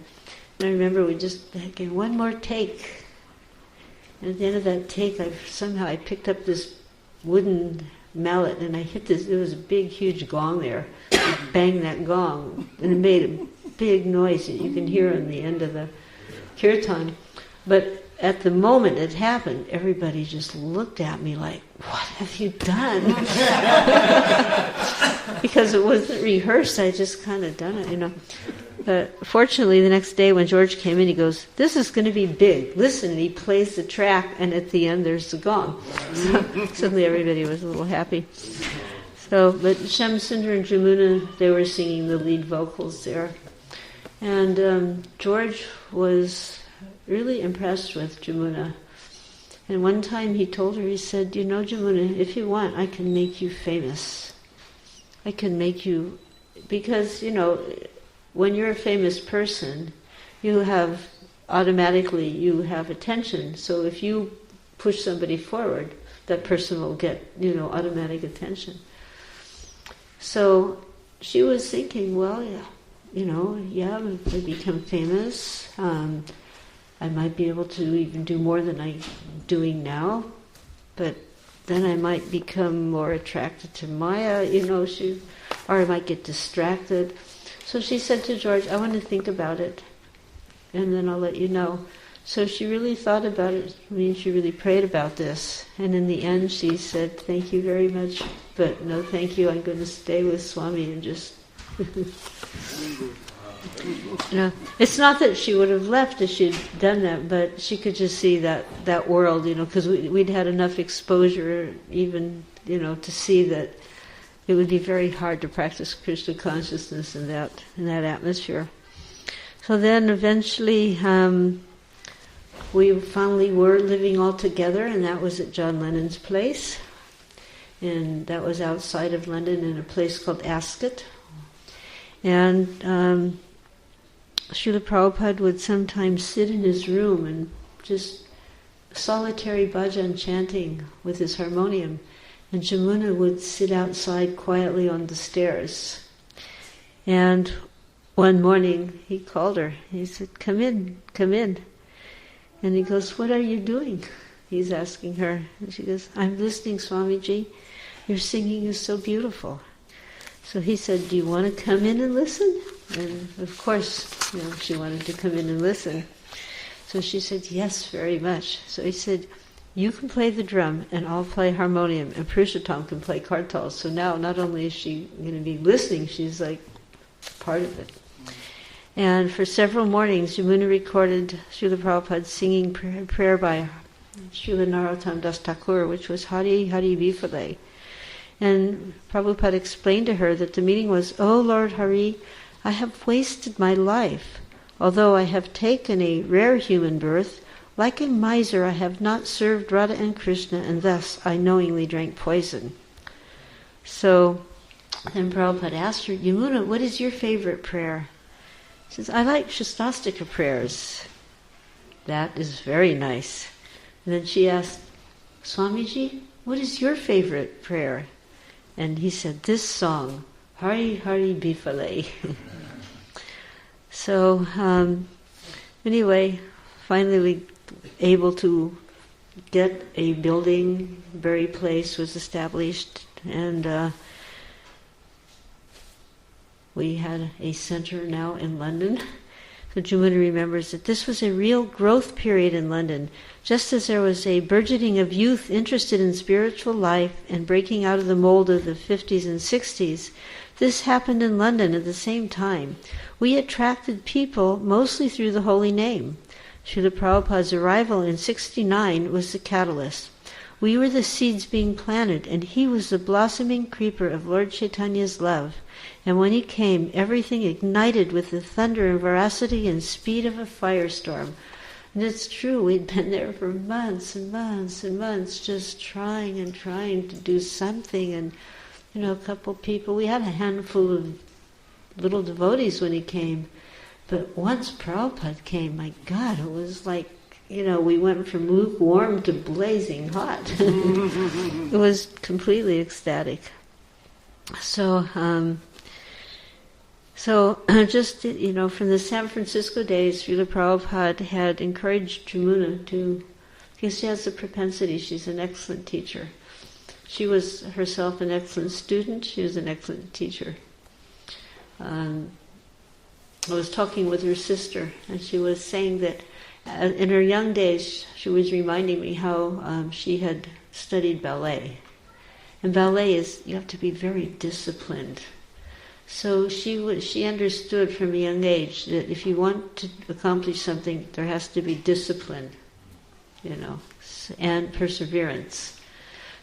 I remember we just had one more take. And at the end of that take, I picked up this wooden mallet, and I hit this. It was a big, huge gong there. I banged that gong, and it made a big noise that you can hear on the end of the kirtan. But at the moment it happened, everybody just looked at me like, "What have you done?" Because it wasn't rehearsed, I just kind of done it, But fortunately, the next day when George came in, he goes, "This is going to be big. Listen," and he plays the track, and at the end there's the gong. So suddenly everybody was a little happy. But Shamsundar and Yamuna, they were singing the lead vocals there. And George was really impressed with Yamuna. And one time he told her, he said, "Yamuna, if you want, I can make you famous. I can make you..." Because, when you're a famous person, you have attention. So if you push somebody forward, that person will get, automatic attention. So she was thinking, well, if I become famous, I might be able to even do more than I'm doing now. But then I might become more attracted to Maya, or I might get distracted. So she said to George, I want to think about it, and then I'll let you know. So she really thought about it. She really prayed about this. And in the end she said, thank you very much, but no thank you, I'm going to stay with Swami and just... It's not that she would have left if she'd done that, but she could just see that world, because we'd had enough exposure even, to see that it would be very hard to practice Krishna consciousness in that atmosphere. So then eventually we finally were living all together, and that was at John Lennon's place. And that was outside of London in a place called Ascot. And Srila Prabhupada would sometimes sit in his room and just solitary bhajan chanting with his harmonium. And Yamuna would sit outside quietly on the stairs. And one morning he called her. He said, come in, come in. And he goes, what are you doing? He's asking her. And she goes, I'm listening, Swamiji. Your singing is so beautiful. So he said, do you want to come in and listen? And of course, she wanted to come in and listen. So she said, yes, very much. So he said, you can play the drum and I'll play harmonium and Purushottam can play kartals. So now not only is she going to be listening, she's like part of it. And for several mornings, Yamuna recorded Srila Prabhupada singing prayer by Srila Narottam Das Thakur, which was Hari Hari Bifale. And Prabhupada explained to her that the meaning was, oh Lord Hari, I have wasted my life. Although I have taken a rare human birth, like a miser I have not served Radha and Krishna, and thus I knowingly drank poison. So then Prabhupada asked her, Yamuna, what is your favorite prayer? She says, I like Shastastika prayers. That is very nice. And then she asked, Swamiji, what is your favorite prayer? And he said, this song, Hari Hari Bifale. So, anyway, finally we able to get a building, very place was established, and we had a center now in London. So Yamuna remembers that this was a real growth period in London, just as there was a burgeoning of youth interested in spiritual life and breaking out of the mold of the 50s and 60s. This happened in London at the same time. We attracted people mostly through the holy name. Srila Prabhupada's arrival in 1969 was the catalyst. We were the seeds being planted, and he was the blossoming creeper of Lord Chaitanya's love. And when he came, everything ignited with the thunder and veracity and speed of a firestorm. And it's true, we'd been there for months and months and months, just trying and trying to do something. And, a couple people, we had a handful of little devotees when he came. But once Prabhupada came, my God, it was like, we went from lukewarm to blazing hot. It was completely ecstatic. So just, from the San Francisco days, Srila Prabhupada had encouraged Yamuna to, because she has a propensity, she's an excellent teacher. She was herself an excellent student, she was an excellent teacher. I was talking with her sister, and she was saying that in her young days, she was reminding me how she had studied ballet. And ballet is, you have to be very disciplined. So she understood from a young age that if you want to accomplish something, there has to be discipline, and perseverance.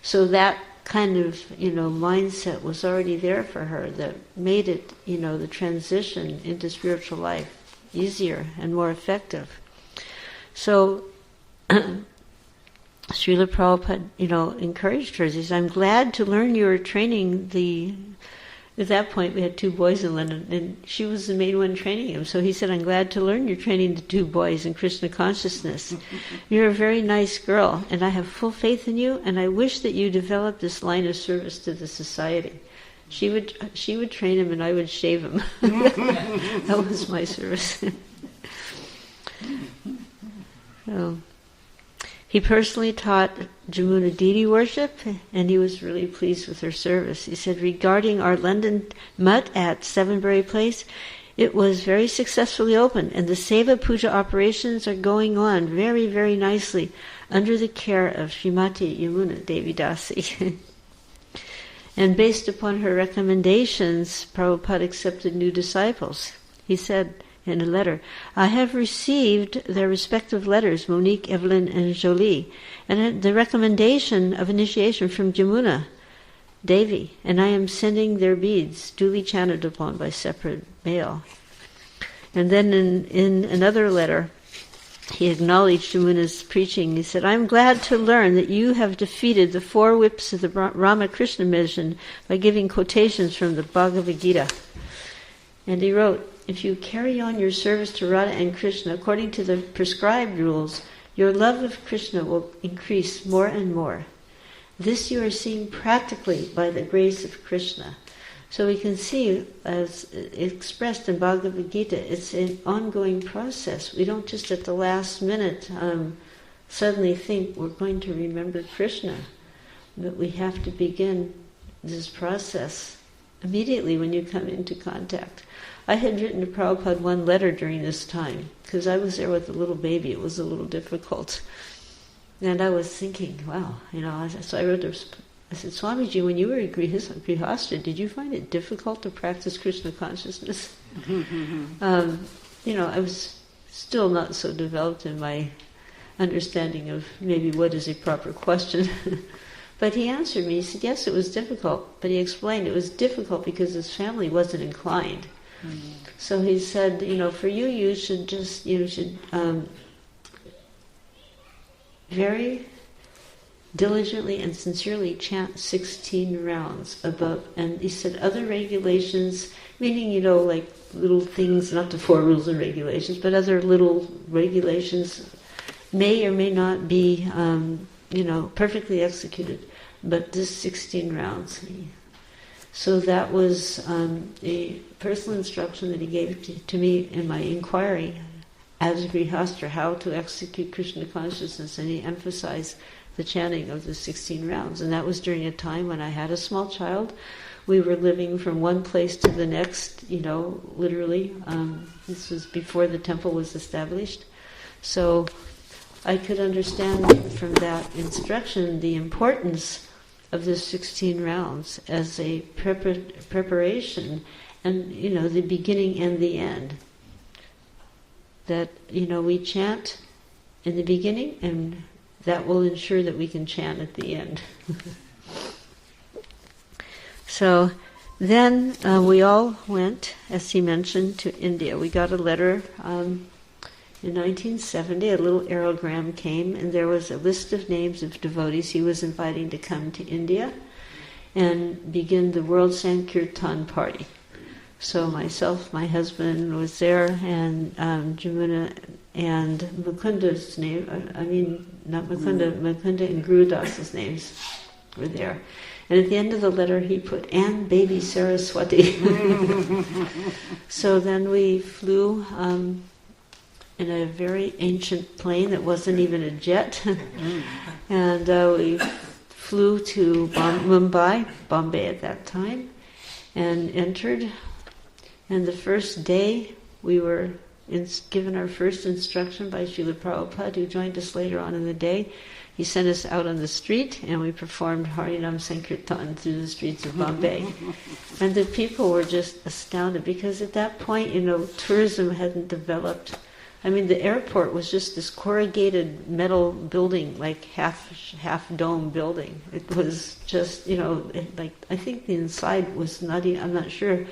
So that kind of, mindset was already there for her that made it, the transition into spiritual life easier and more effective. So Srila Prabhupada, encouraged her. He says, I'm glad to learn you are training at that point we had 2 boys in London, and she was the main one training him. So he said, I'm glad to learn you're training the 2 boys in Krishna consciousness. You're a very nice girl, and I have full faith in you, and I wish that you develop this line of service to the society. She would train him, and I would shave him. That was my service. So, He personally taught Yamuna deity worship, and he was really pleased with her service. He said, regarding our London mutt at Sevenbury Place, it was very successfully opened, and the Seva Puja operations are going on very, very nicely under the care of Srimati Yamuna, Devi Dasi. And based upon her recommendations, Prabhupada accepted new disciples. He said in a letter, I have received their respective letters, Monique, Evelyn, and Jolie, and the recommendation of initiation from Yamuna, Devi, and I am sending their beads, duly chanted upon by separate mail. And then in another letter, he acknowledged Yamuna's preaching. He said, I am glad to learn that you have defeated the 4 whips of the Ramakrishna mission by giving quotations from the Bhagavad Gita. And he wrote, if you carry on your service to Radha and Krishna according to the prescribed rules, your love of Krishna will increase more and more. This you are seeing practically by the grace of Krishna. So we can see, as expressed in Bhagavad Gita, it's an ongoing process. We don't just at the last minute suddenly think we're going to remember Krishna, but we have to begin this process immediately when you come into contact. I had written to Prabhupada one letter during this time, because I was there with a little baby. It was a little difficult. And I was thinking, wow, so I wrote to I said, Swamiji, when you were a Grihastha, did you find it difficult to practice Krishna consciousness? I was still not so developed in my understanding of maybe what is a proper question. But he answered me, he said, yes, it was difficult. But he explained it was difficult because his family wasn't inclined. So he said, for you should just, very diligently and sincerely chant 16 rounds above. And he said other regulations, meaning, like little things, not the 4 rules and regulations, but other little regulations may or may not be, perfectly executed. But this 16 rounds. So that was a personal instruction that he gave to me in my inquiry as a Grihastha, how to execute Krishna consciousness, and he emphasized the chanting of the 16 rounds. And that was during a time when I had a small child. We were living from one place to the next, literally. This was before the temple was established. So I could understand from that instruction the importance of the 16 rounds as a preparation and, the beginning and the end. That, we chant in the beginning, and that will ensure that we can chant at the end. So then we all went, as he mentioned, to India. We got a letter in 1970, a little aerogram came, and there was a list of names of devotees he was inviting to come to India and begin the World Sankirtan Party. So myself, my husband was there, and Yamuna and Mukunda's name, not Mukunda, Mukunda and Guru Das's names were there. And at the end of the letter he put, and baby Saraswati. So then we flew in a very ancient plane that wasn't even a jet. And we flew to Bombay at that time, and entered. And the first day we were given our first instruction by Srila Prabhupada, who joined us later on in the day. He sent us out on the street, and we performed Harinam Sankirtan through the streets of Bombay. And the people were just astounded, because at that point, tourism hadn't developed. The airport was just this corrugated metal building, like half dome building. It was just, I think the inside was not even, I'm not sure.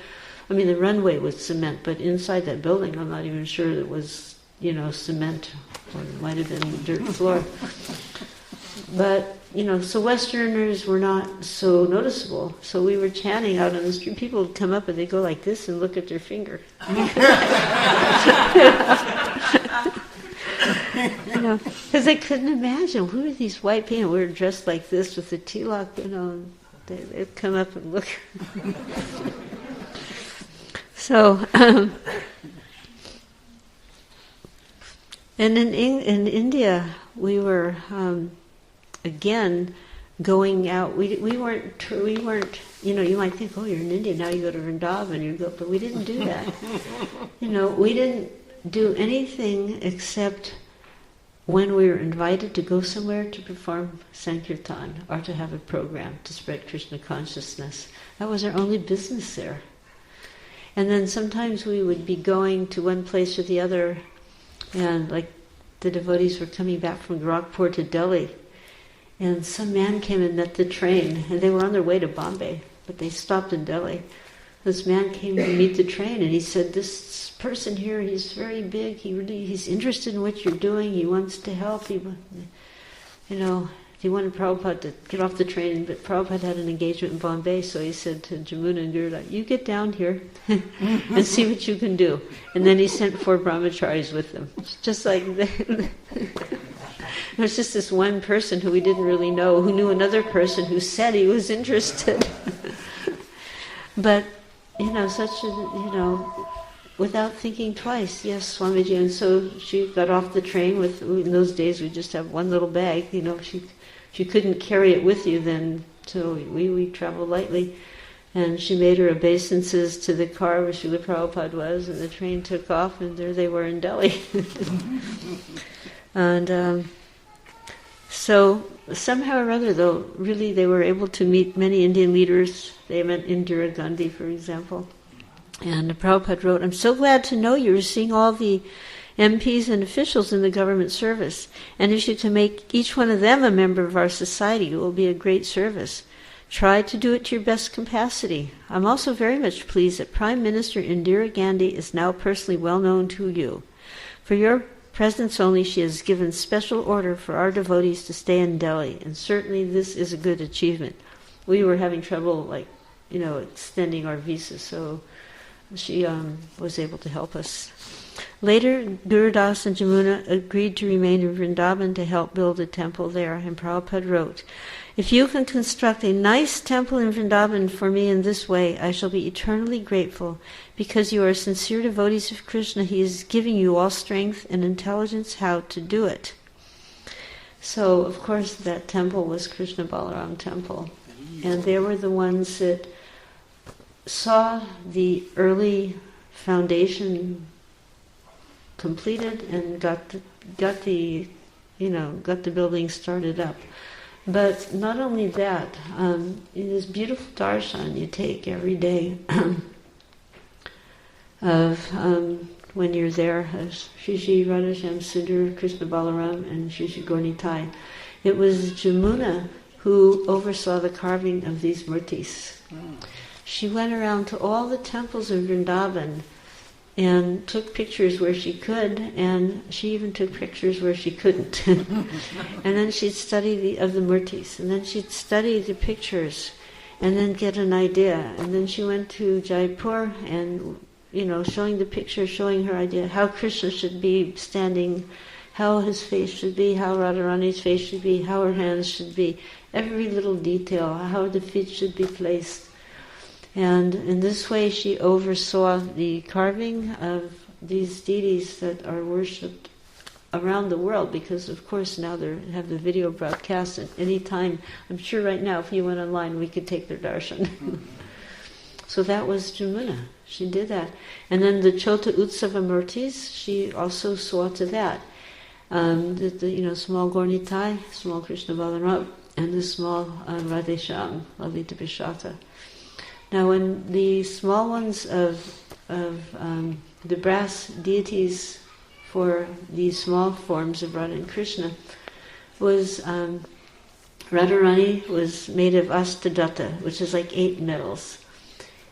The runway was cement, but inside that building, I'm not even sure it was, cement, or it might have been dirt floor. But, so Westerners were not so noticeable. So we were chanting out on the street. People would come up and they'd go like this and look at their finger. Because they couldn't imagine, who are these white people? We were dressed like this with the tilak, they'd come up and look. So, And in India, we were again going out. We weren't. You might think, oh, you're in India now. You go to Vrindavan. But we didn't do that. We didn't do anything except when we were invited to go somewhere to perform Sankirtan or to have a program to spread Krishna consciousness. That was our only business there. And then sometimes we would be going to one place or the other, and like the devotees were coming back from Gorakhpur to Delhi, and some man came and met the train, and they were on their way to Bombay, but they stopped in Delhi. This man came to meet the train, and he said, this person here, he's very big, he's interested in what you're doing, he wants to help, he wanted Prabhupada to get off the train, but Prabhupada had an engagement in Bombay, so he said to Yamuna and Gurula, you get down here and see what you can do. And then he sent 4 brahmacharis with them. Just like that. It was just this one person who we didn't really know, who knew another person who said he was interested. But, without thinking twice, yes, Swamiji. And so she got off the train in those days we just have one little bag, she couldn't carry it with you then, so we traveled lightly. And she made her obeisances to the car where Srila Prabhupada was, and the train took off, and there they were in Delhi. And so somehow or other, though, really they were able to meet many Indian leaders. They met Indira Gandhi, for example. And Prabhupada wrote, I'm so glad to know you are seeing all the MPs and officials in the government service, and if you can make each one of them a member of our society, it will be a great service. Try to do it to your best capacity. I'm also very much pleased that Prime Minister Indira Gandhi is now personally well known to you. For your presence only, she has given special order for our devotees to stay in Delhi, and certainly this is a good achievement. We were having trouble, extending our visas, so she was able to help us. Later, Gurudas and Yamuna agreed to remain in Vrindavan to help build a temple there, and Prabhupada wrote, if you can construct a nice temple in Vrindavan for me in this way, I shall be eternally grateful. Because you are sincere devotees of Krishna, he is giving you all strength and intelligence how to do it. So, of course, that temple was Krishna Balaram temple. And they were the ones that saw the early foundation completed and got the building started up. But not only that, in this beautiful darshan you take every day of when you're there, as Shri Shri Radhasham Sundar, Krishna Balaram, and Shri Shri Gaurnitai. It was Yamuna who oversaw the carving of these murtis. She went around to all the temples in Vrindavan and took pictures where she could, and she even took pictures where she couldn't. And then she'd study the murtis, and then she'd study the pictures, and then get an idea. And then she went to Jaipur and, showing the picture, showing her idea how Krishna should be standing, how his face should be, how Radharani's face should be, how her hands should be, every little detail, how the feet should be placed. And in this way she oversaw the carving of these deities that are worshipped around the world, because of course now they have the video broadcast at any time. I'm sure right now if you went online we could take their darshan. So that was Yamuna. She did that. And then the Chota Utsava Murtis, she also saw to that. The small Gaurnitai, small Krishna Balaram, and the small Radhesham, Lalita Vishaka. Now, when the small ones of the brass deities for these small forms of Radha and Krishna was Radharani was made of Astadatta, which is like 8 metals,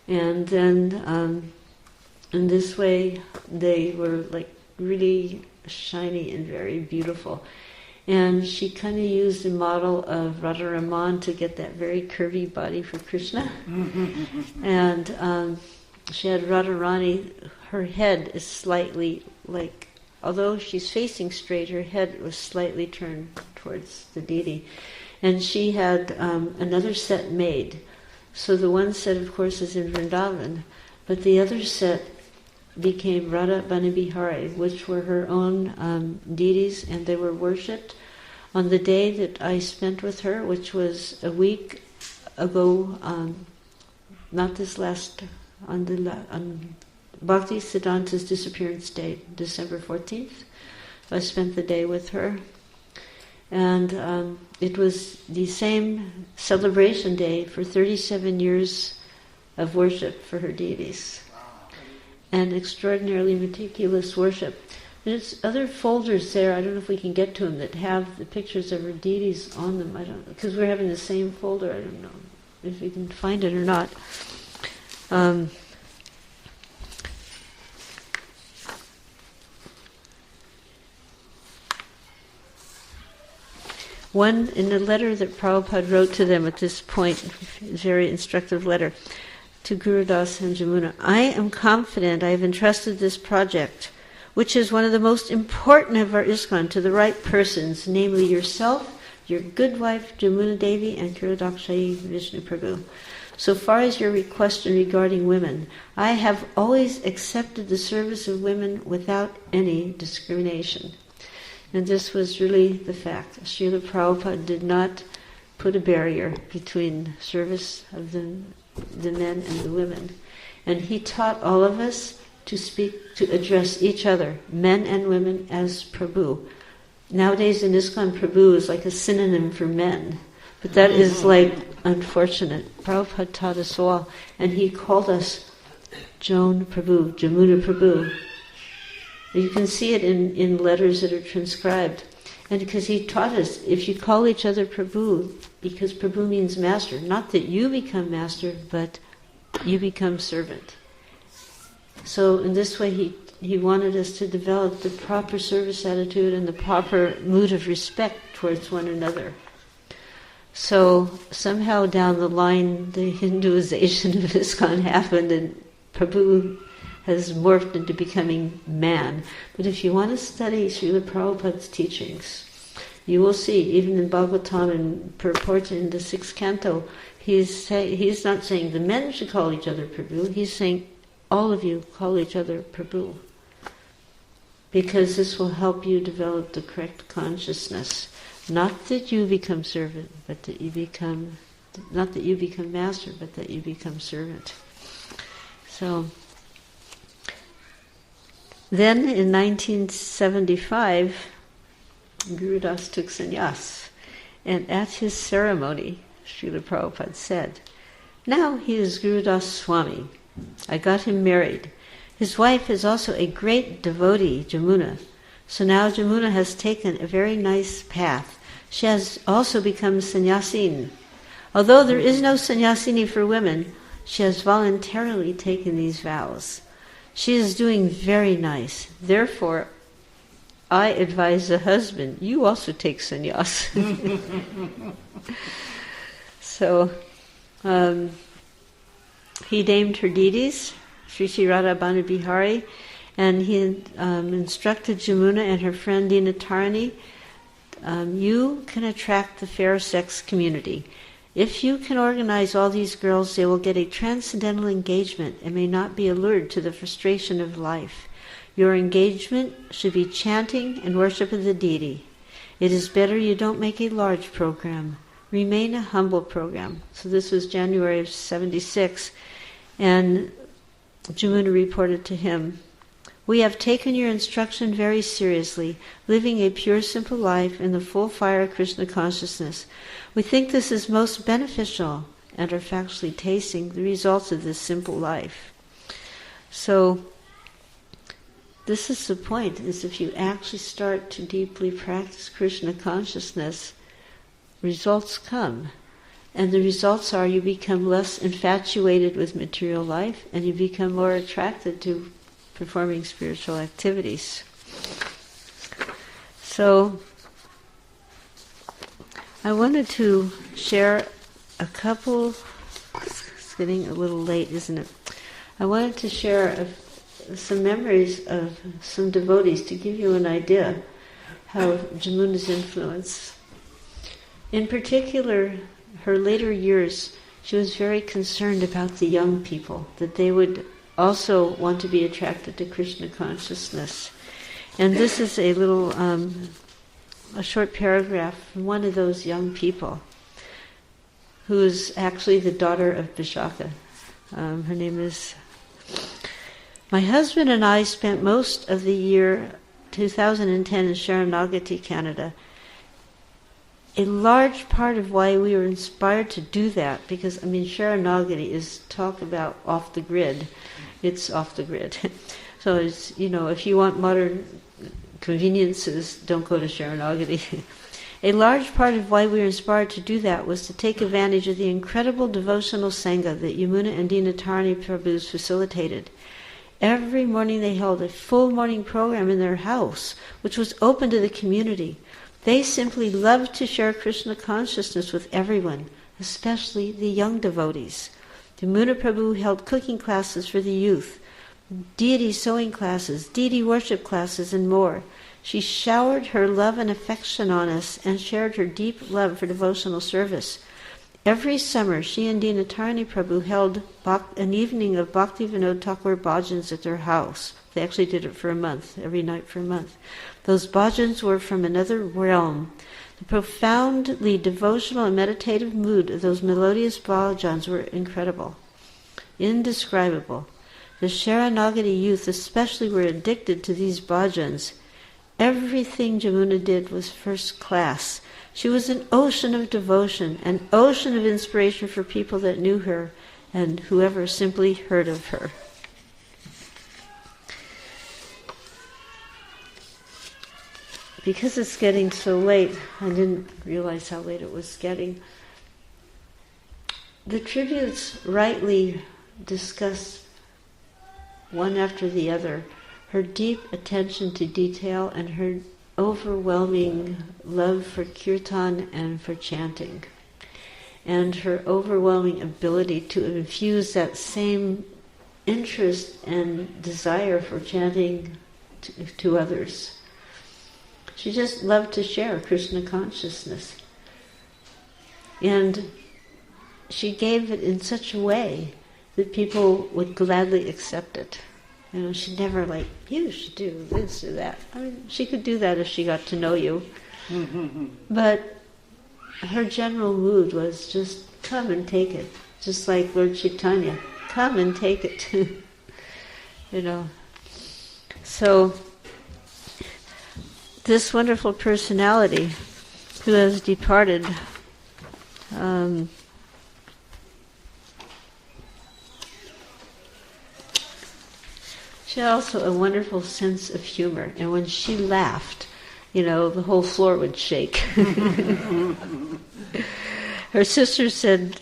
and then in this way they were like really shiny and very beautiful. And she kind of used the model of Radharaman to get that very curvy body for Krishna. And she had Radharani, her head is slightly although she's facing straight, her head was slightly turned towards the deity. And she had another set made. So the one set, of course, is in Vrindavan, but the other set became Radha Banabihari, which were her own deities, and they were worshipped. On the day that I spent with her, which was a week ago, not this last, on Bhakti Siddhanta's disappearance date, December 14th, I spent the day with her. And it was the same celebration day for 37 years of worship for her deities. And extraordinarily meticulous worship. There's other folders there, I don't know if we can get to them, that have the pictures of her deities on them. I don't know, because we're having the same folder, I don't know if we can find it or not. One, in a letter that Prabhupada wrote to them at this point, a very instructive letter, to Guru Das and Yamuna, I am confident I have entrusted this project, which is one of the most important of our ISKCON, to the right persons, namely yourself, your good wife Yamuna Devi, and Kiradakshai Vishnu Prabhu. So far as your question regarding women, I have always accepted the service of women without any discrimination. And this was really the fact. Srila Prabhupada did not put a barrier between service of the men and the women. And he taught all of us to address each other, men and women, as Prabhu. Nowadays in ISKCON, Prabhu is like a synonym for men. But that is like unfortunate. Prabhupada taught us all. And he called us Joan Prabhu, Yamuna Prabhu. You can see it in letters that are transcribed. And because he taught us, if you call each other Prabhu, because Prabhu means master, not that you become master, but you become servant. So in this way he wanted us to develop the proper service attitude and the proper mood of respect towards one another. So somehow down the line the Hinduization of ISKCON happened and Prabhu has morphed into becoming man. But if you want to study Srila Prabhupada's teachings, you will see, even in Bhagavatam and purport in the 6th canto, he's not saying the men should call each other Prabhu, he's saying all of you call each other Prabhu. Because this will help you develop the correct consciousness. Not that you become servant, but that you become, not that you become master, but that you become servant. So, then in 1975, Guru Das took sannyas, and at his ceremony, Srila Prabhupada said, now he is Guru Das Swami. I got him married. His wife is also a great devotee, Yamuna. So now Yamuna has taken a very nice path. She has also become sannyasin. Although there is no sannyasini for women, she has voluntarily taken these vows. She is doing very nice. Therefore, I advise the husband, you also take sannyas. So, he named her deities, Sri Sri Radha Banabihari, and he instructed Yamuna and her friend Dina Tarani, you can attract the fair sex community. If you can organize all these girls, they will get a transcendental engagement and may not be allured to the frustration of life. Your engagement should be chanting and worship of the deity. It is better you don't make a large program. Remain a humble program. So this was January of 76, and Yamuna reported to him, we have taken your instruction very seriously, living a pure, simple life in the full fire of Krishna consciousness. We think this is most beneficial and are factually tasting the results of this simple life. So, this is the point, is if you actually start to deeply practice Krishna consciousness, results come. And the results are you become less infatuated with material life and you become more attracted to performing spiritual activities. So, I wanted to share a couple, it's getting a little late, isn't it? I wanted to share some memories of some devotees to give you an idea how Yamuna's influence. In particular, her later years, she was very concerned about the young people, that they would also want to be attracted to Krishna consciousness. And this is a little, a short paragraph from one of those young people, who is actually the daughter of Vishaka. Her name is... My husband and I spent most of the year 2010 in Sharanagati, Canada. A large part of why we were inspired to do that, because, Sharanagati is talk about off the grid. It's off the grid. So it's, if you want modern conveniences, don't go to Sharanagati. A large part of why we were inspired to do that was to take advantage of the incredible devotional Sangha that Yamuna and Dinatarani Prabhus facilitated. Every morning they held a full morning program in their house, which was open to the community. They simply loved to share Krishna consciousness with everyone, especially the young devotees. Yamuna Prabhu held cooking classes for the youth, deity sewing classes, deity worship classes, and more. She showered her love and affection on us and shared her deep love for devotional service. Every summer, she and Dinatarani Prabhu held an evening of Bhakti Vinod Thakur bhajans at their house. They actually did it for a month, every night for a month. Those bhajans were from another realm. The profoundly devotional and meditative mood of those melodious bhajans were incredible, indescribable. The Sharanagati youth especially were addicted to these bhajans. Everything Yamuna did was first class. She was an ocean of devotion, an ocean of inspiration for people that knew her and whoever simply heard of her. Because it's getting so late, I didn't realize how late it was getting. The tributes rightly discuss one after the other her deep attention to detail and her overwhelming love for kirtan and for chanting, and her overwhelming ability to infuse that same interest and desire for chanting to others. She just loved to share Krishna consciousness. And she gave it in such a way that people would gladly accept it. She never you should do this or that. She could do that if she got to know you. But her general mood was just come and take it. Just like Lord Chaitanya, come and take it. So this wonderful personality who has departed, she had also a wonderful sense of humor, and when she laughed, the whole floor would shake. Her sister said,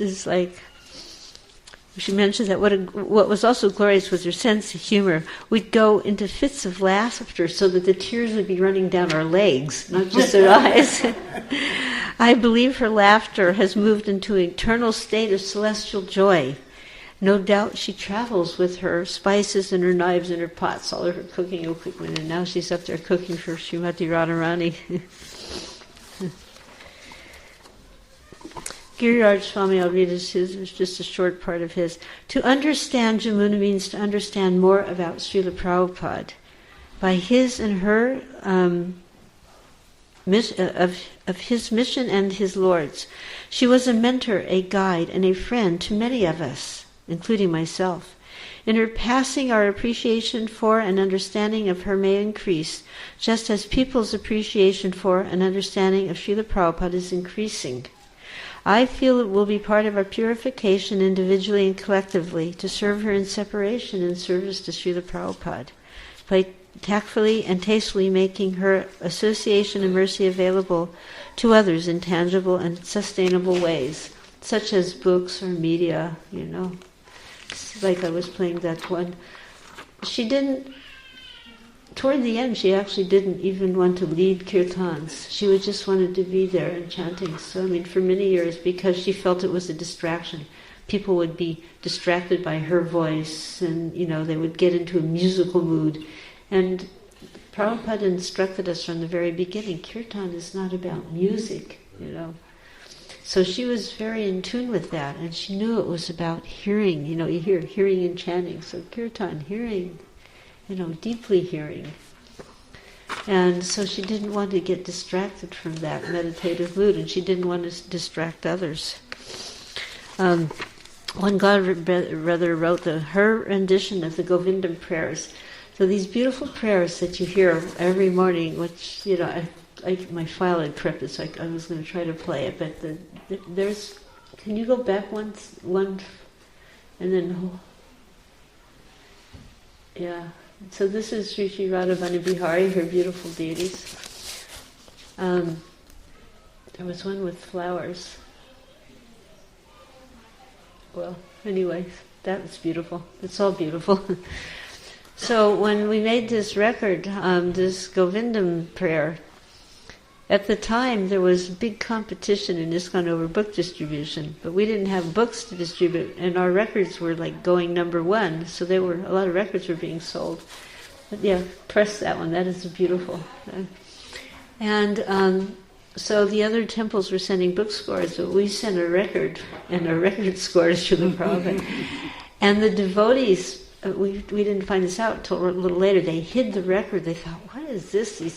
she mentioned that what was also glorious was her sense of humor. We'd go into fits of laughter so that the tears would be running down our legs, not just our eyes. I believe her laughter has moved into an eternal state of celestial joy. No doubt she travels with her spices and her knives and her pots, all of her cooking equipment, and now she's up there cooking for Srimati Radharani. Giriraj Swami, I'll read it's just a short part of his. To understand Yamuna means to understand more about Srila Prabhupada. By his and her of his mission and his Lord's. She was a mentor, a guide, and a friend to many of us, including myself. In her passing, our appreciation for and understanding of her may increase, just as people's appreciation for and understanding of Srila Prabhupada is increasing. I feel it will be part of our purification individually and collectively to serve her in separation in service to Srila Prabhupada, by tactfully and tastefully making her association and mercy available to others in tangible and sustainable ways, such as books or media, Like I was playing that one. Toward the end, she actually didn't even want to lead kirtans. She would just wanted to be there and chanting. So, for many years, because she felt it was a distraction, people would be distracted by her voice, and, they would get into a musical mood. And Prabhupada instructed us from the very beginning, kirtan is not about music, So she was very in tune with that, and she knew it was about hearing. You hear hearing and chanting. So kirtan, hearing, deeply hearing. And so she didn't want to get distracted from that meditative mood, and she didn't want to distract others. One godbrother wrote her rendition of the Govindam prayers. So these beautiful prayers that you hear every morning, which, my file had prepped, so I was going to try to play it, but there's, can you go back one, and then, yeah. So this is Sri Sri Radhavani Bihari, her beautiful deities. There was one with flowers. Well, anyway, that was beautiful. It's all beautiful. So when we made this record, this Govindam prayer, at the time there was big competition in ISKCON over book distribution, but we didn't have books to distribute, and our records were like going #1, so a lot of records were being sold. But yeah, press that one, that is beautiful. And so the other temples were sending book scores, but we sent a record, and a record score to Srila Prabhupada. And the devotees, we didn't find this out until a little later, they hid the record. They thought, what is this? They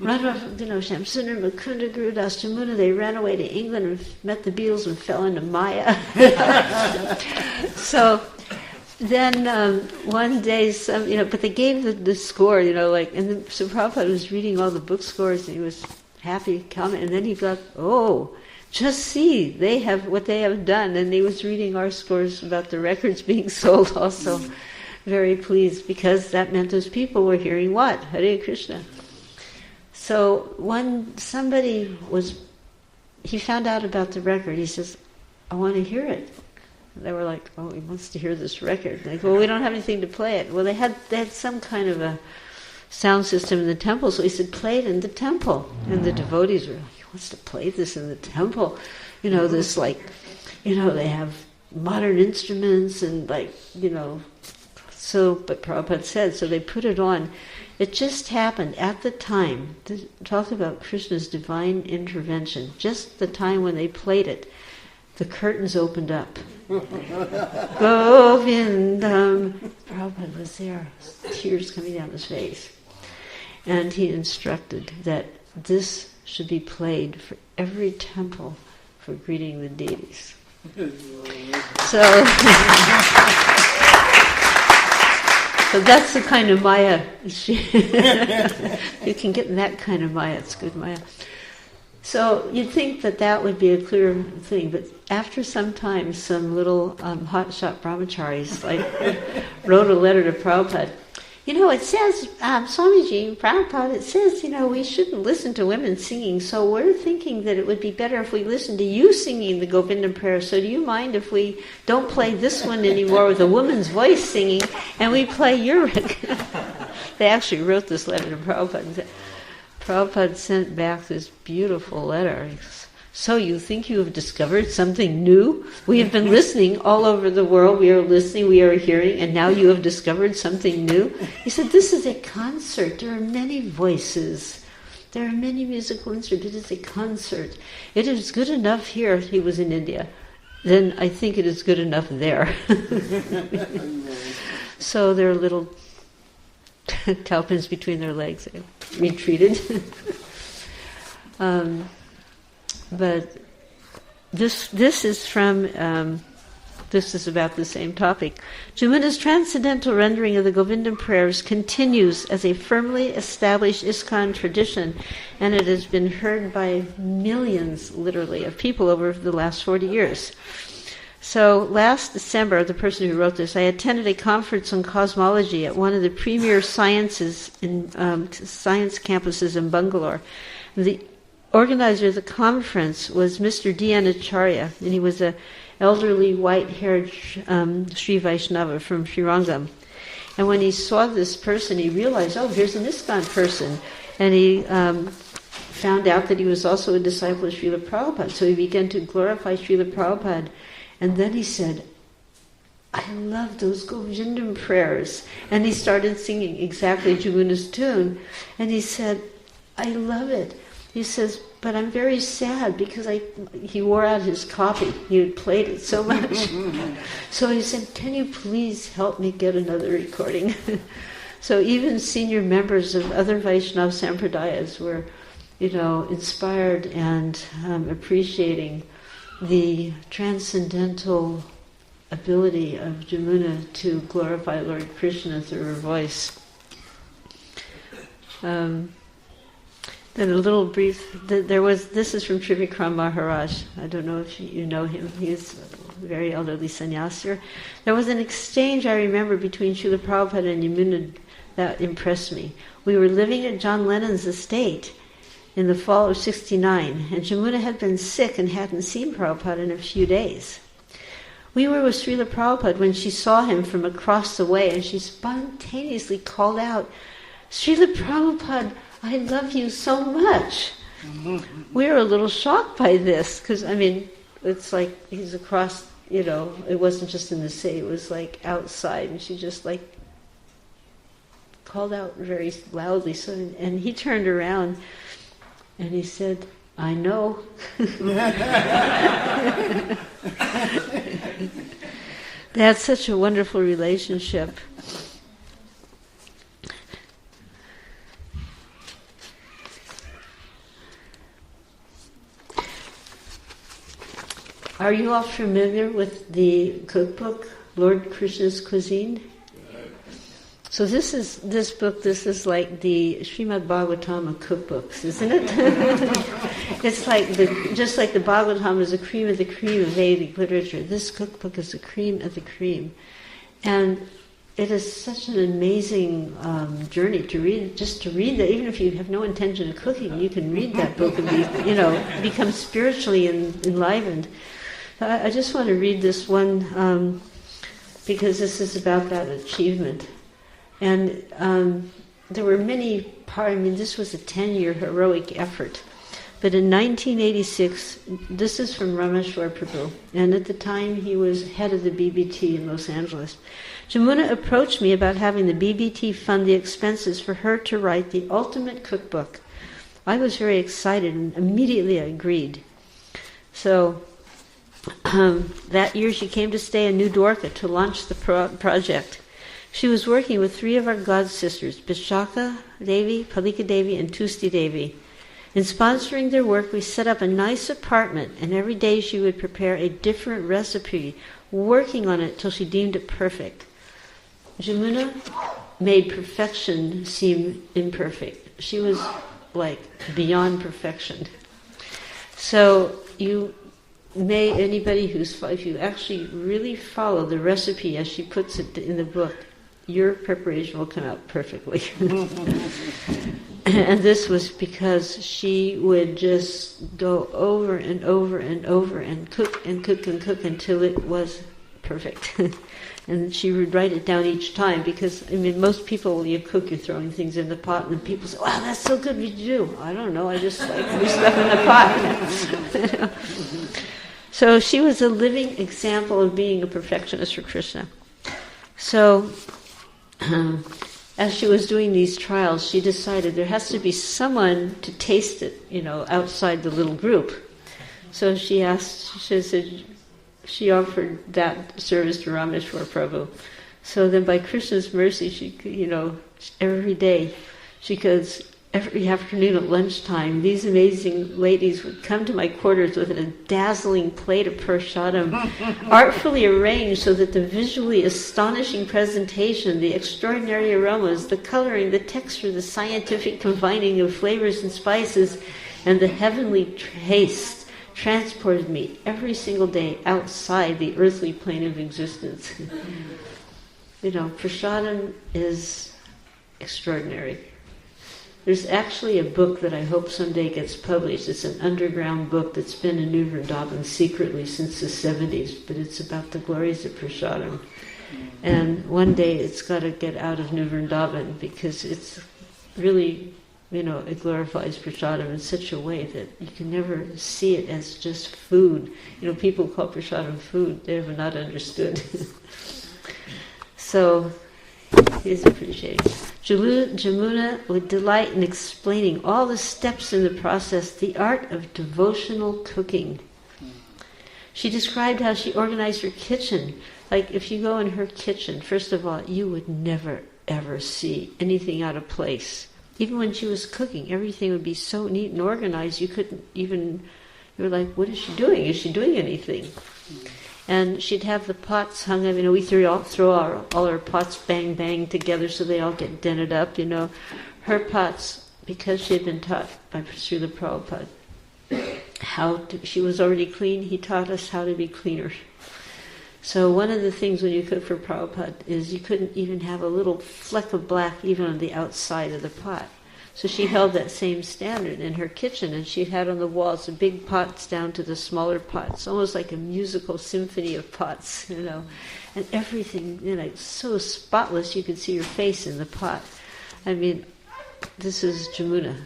ran off, Shamsundar, Mukunda, Guru Das Yamuna, they ran away to England and met the Beatles and fell into Maya. So then one day, but they gave the score, and then so Prabhupada was reading all the book scores and he was happy, comment, and then he got, just see, they have what they have done, and he was reading our scores about the records being sold also. Very pleased, because that meant those people were hearing what? Hare Krishna. So he found out about the record. He says, I want to hear it. And they were like, he wants to hear this record. Like, we don't have anything to play it. Well, they had some kind of a sound system in the temple, so he said, play it in the temple. And the devotees were like, he wants to play this in the temple. They have modern instruments and So, but Prabhupada said, so they put it on. It just happened at the time, talk about Krishna's divine intervention, just the time when they played it, the curtains opened up. Govindam. Prabhupada was there, tears coming down his face. And he instructed that this should be played for every temple for greeting the deities. So... So that's the kind of Maya. You can get in that kind of Maya, it's good Maya. So you'd think that would be a clear thing, but after some time, some little hotshot brahmacharis wrote a letter to Prabhupada. It says, Swamiji, Prabhupada, it says, we shouldn't listen to women singing, so we're thinking that it would be better if we listened to you singing the Govindam prayer, so do you mind if we don't play this one anymore with a woman's voice singing, and we play your record? They actually wrote this letter to Prabhupada. Prabhupada sent back this beautiful letter. So you think you have discovered something new? We have been listening all over the world. We are listening, we are hearing, and now you have discovered something new? He said, this is a concert. There are many voices. There are many musical instruments. It is a concert. It is good enough here. He was in India. Then I think it is good enough there. So there are little cowpens between their legs. They retreated. But this is about the same topic. Yamuna's transcendental rendering of the Govindam prayers continues as a firmly established ISKCON tradition, and it has been heard by millions, literally, of people over the last 40 years. So last December, the person who wrote this, I attended a conference on cosmology at one of the premier science campuses in Bangalore. The organizer of the conference was Mr. D.N. Acharya, and he was an elderly, white-haired Sri Vaishnava from Srirangam. And when he saw this person, he realized, here's an ISKCON person. And he found out that he was also a disciple of Srila Prabhupada. So he began to glorify Srila Prabhupada. And then he said, I love those Govindam prayers. And he started singing exactly Yamuna's tune. And he said, I love it. he says, but I'm very sad because he wore out his copy. He had played it so much. So he said, can you please help me get another recording? So even senior members of other Vaishnava Sampradayas were, inspired and appreciating the transcendental ability of Yamuna to glorify Lord Krishna through her voice. Then a little brief, this is from Trivikram Maharaj. I don't know if you know him. He's a very elderly sannyasi. There was an exchange, I remember, between Srila Prabhupada and Yamuna that impressed me. We were living at John Lennon's estate in the fall of '69, and Yamuna had been sick and hadn't seen Prabhupada in a few days. We were with Srila Prabhupada when she saw him from across the way, and she spontaneously called out, "Srila Prabhupada, I love you so much." We were a little shocked by this, because, it's like he's across, it wasn't just in the city, it was like outside, and she just called out very loudly. So, and he turned around and he said, "I know." They had such a wonderful relationship. Are you all familiar with the cookbook, Lord Krishna's Cuisine? So this is like the Srimad Bhagavatam of cookbooks, isn't it? It's like just like the Bhagavatam is the cream of Vedic literature. This cookbook is the cream of the cream. And it is such an amazing journey to read, just to read that. Even if you have no intention of cooking, you can read that book and become spiritually enlivened. I just want to read this one because this is about that achievement. And there were many parts. This was a 10-year heroic effort. But in 1986, this is from Rameshwar Prabhu, and at the time he was head of the BBT in Los Angeles. Yamuna approached me about having the BBT fund the expenses for her to write the ultimate cookbook. I was very excited and immediately I agreed. So that year she came to stay in New Dwarka to launch the project. She was working with 3 of our god sisters, Vishaka Devi, Palika Devi, and Tusti Devi. In sponsoring their work, we set up a nice apartment, and every day she would prepare a different recipe, working on it till she deemed it perfect. Yamuna made perfection seem imperfect. She was beyond perfection. So if you actually really follow the recipe as she puts it in the book, your preparation will come out perfectly. And this was because she would just go over and over and over and cook and cook and cook until it was perfect. And she would write it down each time because, most people, when you cook, you're throwing things in the pot, and people say, "Wow, that's so good, what did you do?" "I don't know, I just threw stuff in the pot." So she was a living example of being a perfectionist for Krishna. So as she was doing these trials, she decided there has to be someone to taste it, outside the little group. So she offered that service to Rameshwar Prabhu. So then by Krishna's mercy, she, every day, every afternoon at lunchtime, these amazing ladies would come to my quarters with a dazzling plate of prasadam, artfully arranged so that the visually astonishing presentation, the extraordinary aromas, the coloring, the texture, the scientific combining of flavors and spices, and the heavenly taste transported me every single day outside the earthly plane of existence. Prasadam is extraordinary. There's actually a book that I hope someday gets published. It's an underground book that's been in New Vrindavan secretly since the 70s, but it's about the glories of Prasadam. And one day it's got to get out of New Vrindavan because it's really, it glorifies Prasadam in such a way that you can never see it as just food. People call Prasadam food. They have not understood. So, he's appreciating. Yamuna would delight in explaining all the steps in the process, the art of devotional cooking. She described how she organized her kitchen. Like if you go in her kitchen, first of all, you would never ever see anything out of place. Even when she was cooking, everything would be so neat and organized, you couldn't even, you were like, what is she doing? Is she doing anything? And she'd have the pots hung up, we throw all our pots bang bang together so they all get dented up, Her pots, because she had been taught by Srila Prabhupada, she was already clean, he taught us how to be cleaner. So one of the things when you cook for Prabhupada is you couldn't even have a little fleck of black even on the outside of the pot. So she held that same standard in her kitchen, and she had on the walls the big pots down to the smaller pots, almost like a musical symphony of pots, and everything, so spotless you could see your face in the pot. This is Yamuna.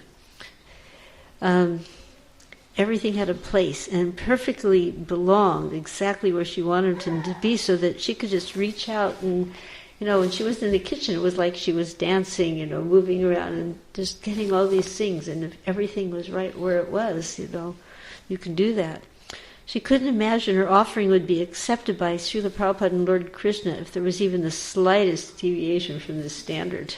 Everything had a place and perfectly belonged exactly where she wanted them to be, so that she could just reach out and, when she was in the kitchen, it was like she was dancing, moving around and just getting all these things. And if everything was right where it was, you could do that. She couldn't imagine her offering would be accepted by Srila Prabhupada and Lord Krishna if there was even the slightest deviation from this standard.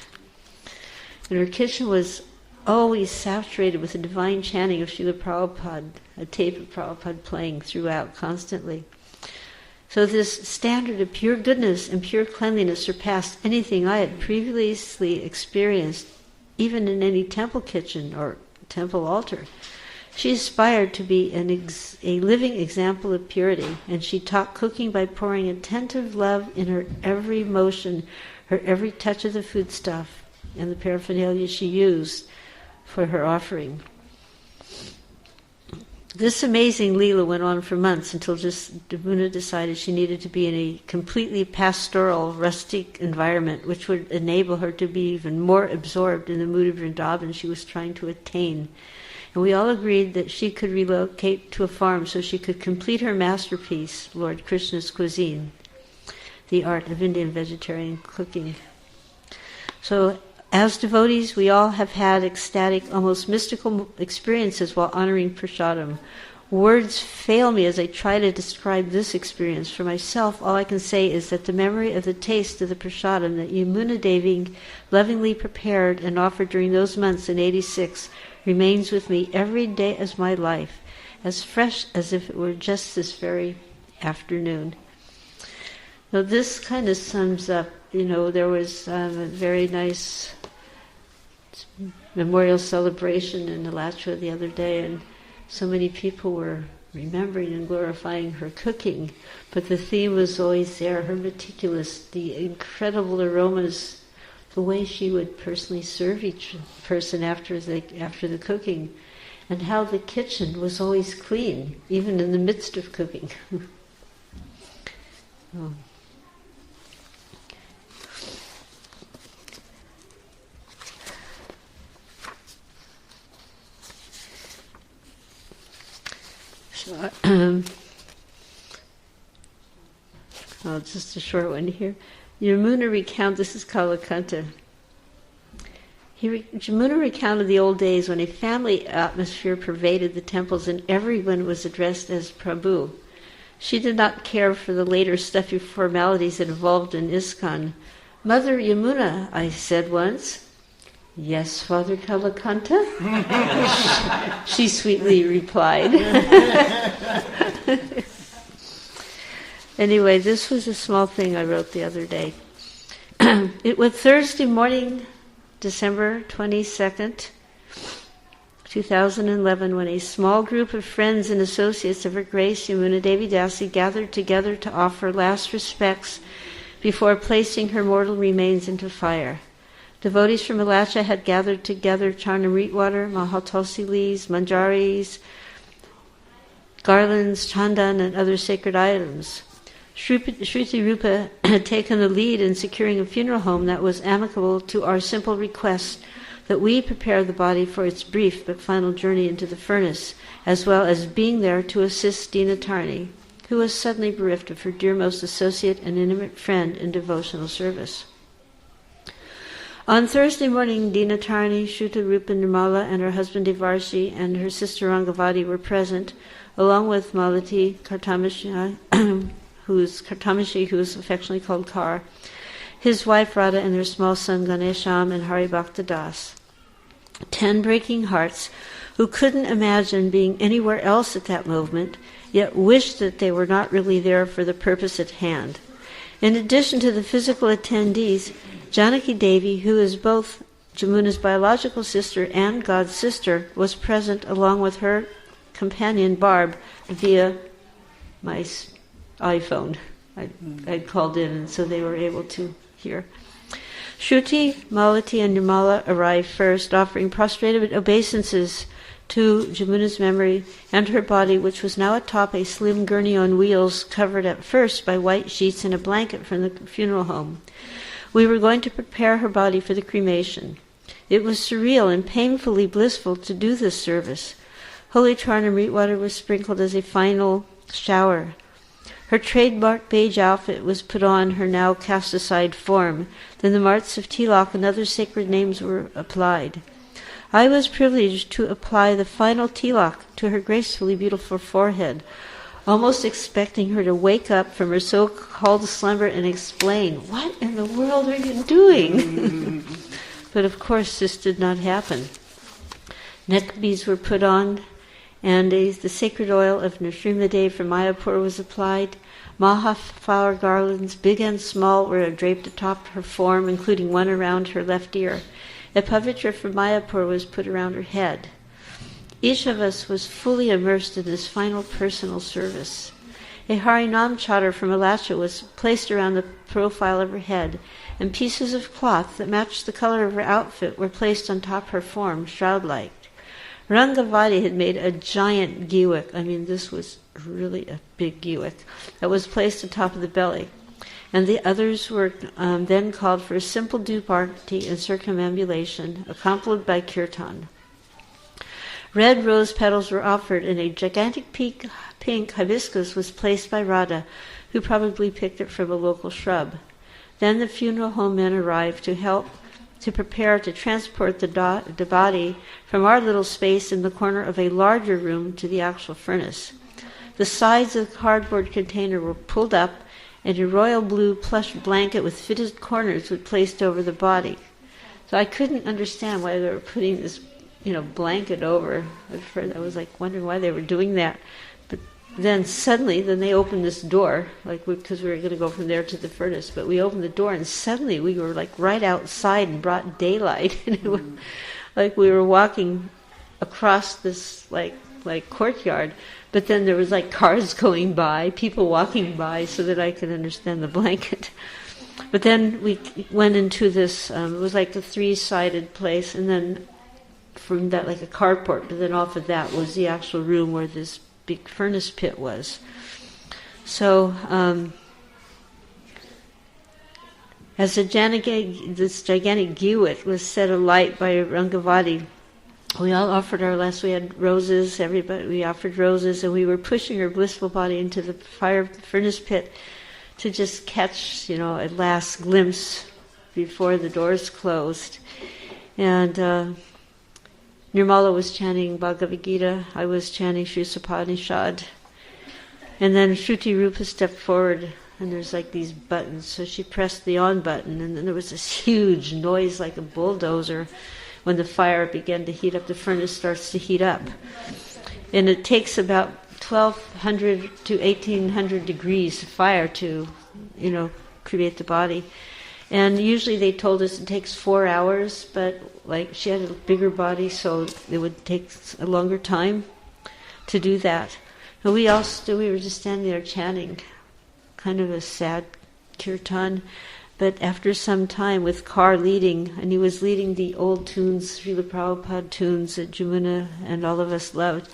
And her kitchen was always saturated with the divine chanting of Srila Prabhupada, a tape of Prabhupada playing throughout constantly. So this standard of pure goodness and pure cleanliness surpassed anything I had previously experienced, even in any temple kitchen or temple altar. She aspired to be a living example of purity, and she taught cooking by pouring attentive love in her every motion, her every touch of the foodstuff, and the paraphernalia she used for her offering. This amazing Leela went on for months until Yamuna decided she needed to be in a completely pastoral, rustic environment, which would enable her to be even more absorbed in the mood of Vrindavan she was trying to attain. And we all agreed that she could relocate to a farm so she could complete her masterpiece, Lord Krishna's cuisine, the art of Indian vegetarian cooking. So, as devotees, we all have had ecstatic, almost mystical experiences while honoring prasadam. Words fail me as I try to describe this experience. For myself, all I can say is that the memory of the taste of the prasadam that Yamuna Devi lovingly prepared and offered during those months in '86 remains with me every day as my life, as fresh as if it were just this very afternoon. Now this kind of sums up, there was a very nice memorial celebration in Alachua the other day, and so many people were remembering and glorifying her cooking, but the theme was always there, her meticulous, the incredible aromas, the way she would personally serve each person after the cooking, and how the kitchen was always clean, even in the midst of cooking. Oh. Just a short one here. Yamuna recounted, this is Kalakanta. Yamuna recounted the old days when a family atmosphere pervaded the temples and everyone was addressed as Prabhu. She did not care for the later stuffy formalities that evolved in ISKCON. "Mother Yamuna," I said once. "Yes, Father Kalakanta," she sweetly replied. Anyway, this was a small thing I wrote the other day. It was Thursday morning, December 22nd, 2011, when a small group of friends and associates of Her Grace Yamuna Devi Dasi gathered together to offer last respects before placing her mortal remains into fire. Devotees from Alachua had gathered together charnamrit water, mahaltosi leaves, manjaris, garlands, chandan, and other sacred items. Shruti Rupa had taken the lead in securing a funeral home that was amicable to our simple request that we prepare the body for its brief but final journey into the furnace, as well as being there to assist Dina Tarni, who was suddenly bereft of her dearmost associate and intimate friend in devotional service. On Thursday morning, Dinatarni, Shuta Rupa Nirmala, and her husband Devarshi and her sister Rangavati were present, along with Malati Kartamashi, who is affectionately called Kar, his wife Radha, and their small son Ganesham and Hari Bhakta Das. 10 breaking hearts who couldn't imagine being anywhere else at that moment, yet wished that they were not really there for the purpose at hand. In addition to the physical attendees, Janaki Devi, who is both Jamuna's biological sister and God's sister, was present along with her companion Barb via my iPhone. I'd called in, and so they were able to hear. Shruti, Malati, and Nirmala arrived first, offering prostrated obeisances to Jamuna's memory and her body, which was now atop a slim gurney on wheels, covered at first by white sheets and a blanket from the funeral home. We were going to prepare her body for the cremation. It was surreal and painfully blissful to do this service. Holy Charnamrita water was sprinkled as a final shower. Her trademark beige outfit was put on her now cast-aside form. Then the marks of tilak and other sacred names were applied. I was privileged to apply the final tilak to her gracefully beautiful forehead, almost expecting her to wake up from her so-called slumber and explain, "What in the world are you doing?" But of course this did not happen. Neck beads were put on, and the sacred oil of Nrsimhadev from Mayapur was applied. Maha flower garlands, big and small, were draped atop her form, including one around her left ear. A pavitra from Mayapur was put around her head. Each of us was fully immersed in this final personal service. A Harinam chadar from Alacha was placed around the profile of her head, and pieces of cloth that matched the color of her outfit were placed on top her form, shroud-like. Rangavati had made a giant giwik. This was really a big giwik that was placed on top of the belly. And the others were then called for a simple duparti and circumambulation, accompanied by kirtan. Red rose petals were offered, and a gigantic pink hibiscus was placed by Radha, who probably picked it from a local shrub. Then the funeral home men arrived to help to prepare to transport the body from our little space in the corner of a larger room to the actual furnace. The sides of the cardboard container were pulled up, and a royal blue plush blanket with fitted corners was placed over the body. So I couldn't understand why they were putting this, blanket over. At first I was wondering why they were doing that. But then suddenly, they opened this door, because we were going to go from there to the furnace. But we opened the door, and suddenly we were right outside in broad daylight, and it was like we were walking across this courtyard. But then there was cars going by, people walking by, so that I could understand the blanket. But then we went into this, it was a 3-sided place, and then from that a carport, but then off of that was the actual room where this big furnace pit was. So, as this gigantic giwik was set alight by Rangavati, we all offered our last. We had roses. We offered roses, and we were pushing her blissful body into the furnace pit to just catch, a last glimpse before the doors closed. And Nirmala was chanting Bhagavad Gita. I was chanting Sri Sapanishad. And then Shruti Rupa stepped forward, and there's these buttons. So she pressed the on button, and then there was this huge noise like a bulldozer. When the fire began to heat up, the furnace starts to heat up. And it takes about 1,200 to 1,800 degrees of fire to, create the body. And usually they told us it takes 4 hours, but she had a bigger body, so it would take a longer time to do that. And we were just standing there chanting, kind of a sad kirtan. But after some time, with Kar leading, and he was leading the old tunes, Srila Prabhupada tunes that Yamuna and all of us loved,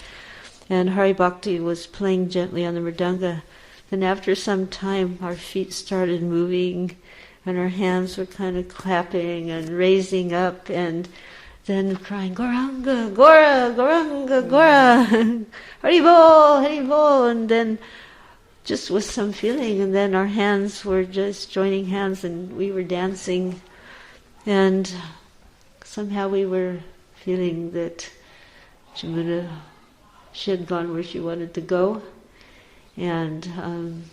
and Hari Bhakti was playing gently on the mridanga. Then after some time, our feet started moving, and our hands were kind of clapping and raising up, and then crying, Gauranga, Gora, Gauranga, Gora, Hari Bol, Hari Bol, and then just with some feeling, and then our hands were just joining hands, and we were dancing And somehow we were feeling that Yamuna, she had gone where she wanted to go. And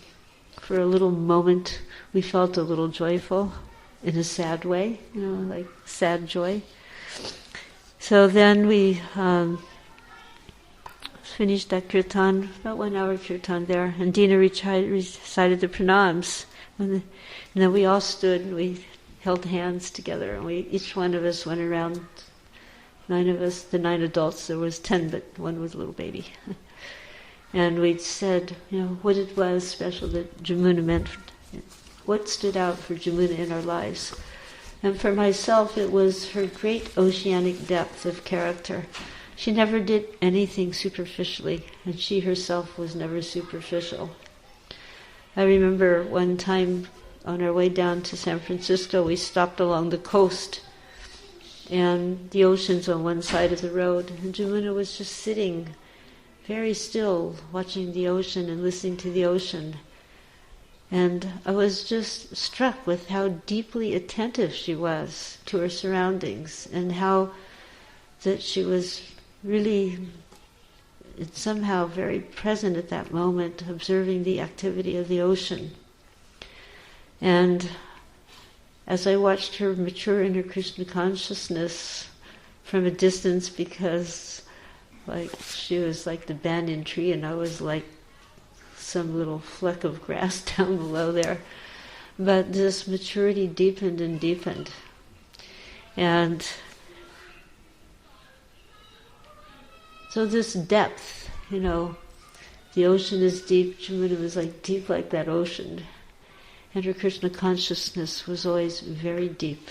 for a little moment we felt a little joyful in a sad way, like sad joy. So then we finished that kirtan, about 1 hour kirtan there, and Dina recited the pranams. And then we all stood and we held hands together, and each one of us went around, 9 of us, the 9 adults, there was 10, but one was a little baby. And we said, what it was special that Yamuna meant, what stood out for Yamuna in our lives. And for myself, it was her great oceanic depth of character. She never did anything superficially, and she herself was never superficial. I remember one time on our way down to San Francisco, we stopped along the coast, and the ocean's on one side of the road, and Yamuna was just sitting very still, watching the ocean and listening to the ocean. And I was just struck with how deeply attentive she was to her surroundings, and how that she was really somehow very present at that moment, observing the activity of the ocean. And as I watched her mature in her Krishna consciousness from a distance, because she was like the banyan tree and I was like some little fleck of grass down below there. But this maturity deepened and deepened. And so this depth, the ocean is deep, Yamuna was like deep like that ocean. And her Krishna consciousness was always very deep.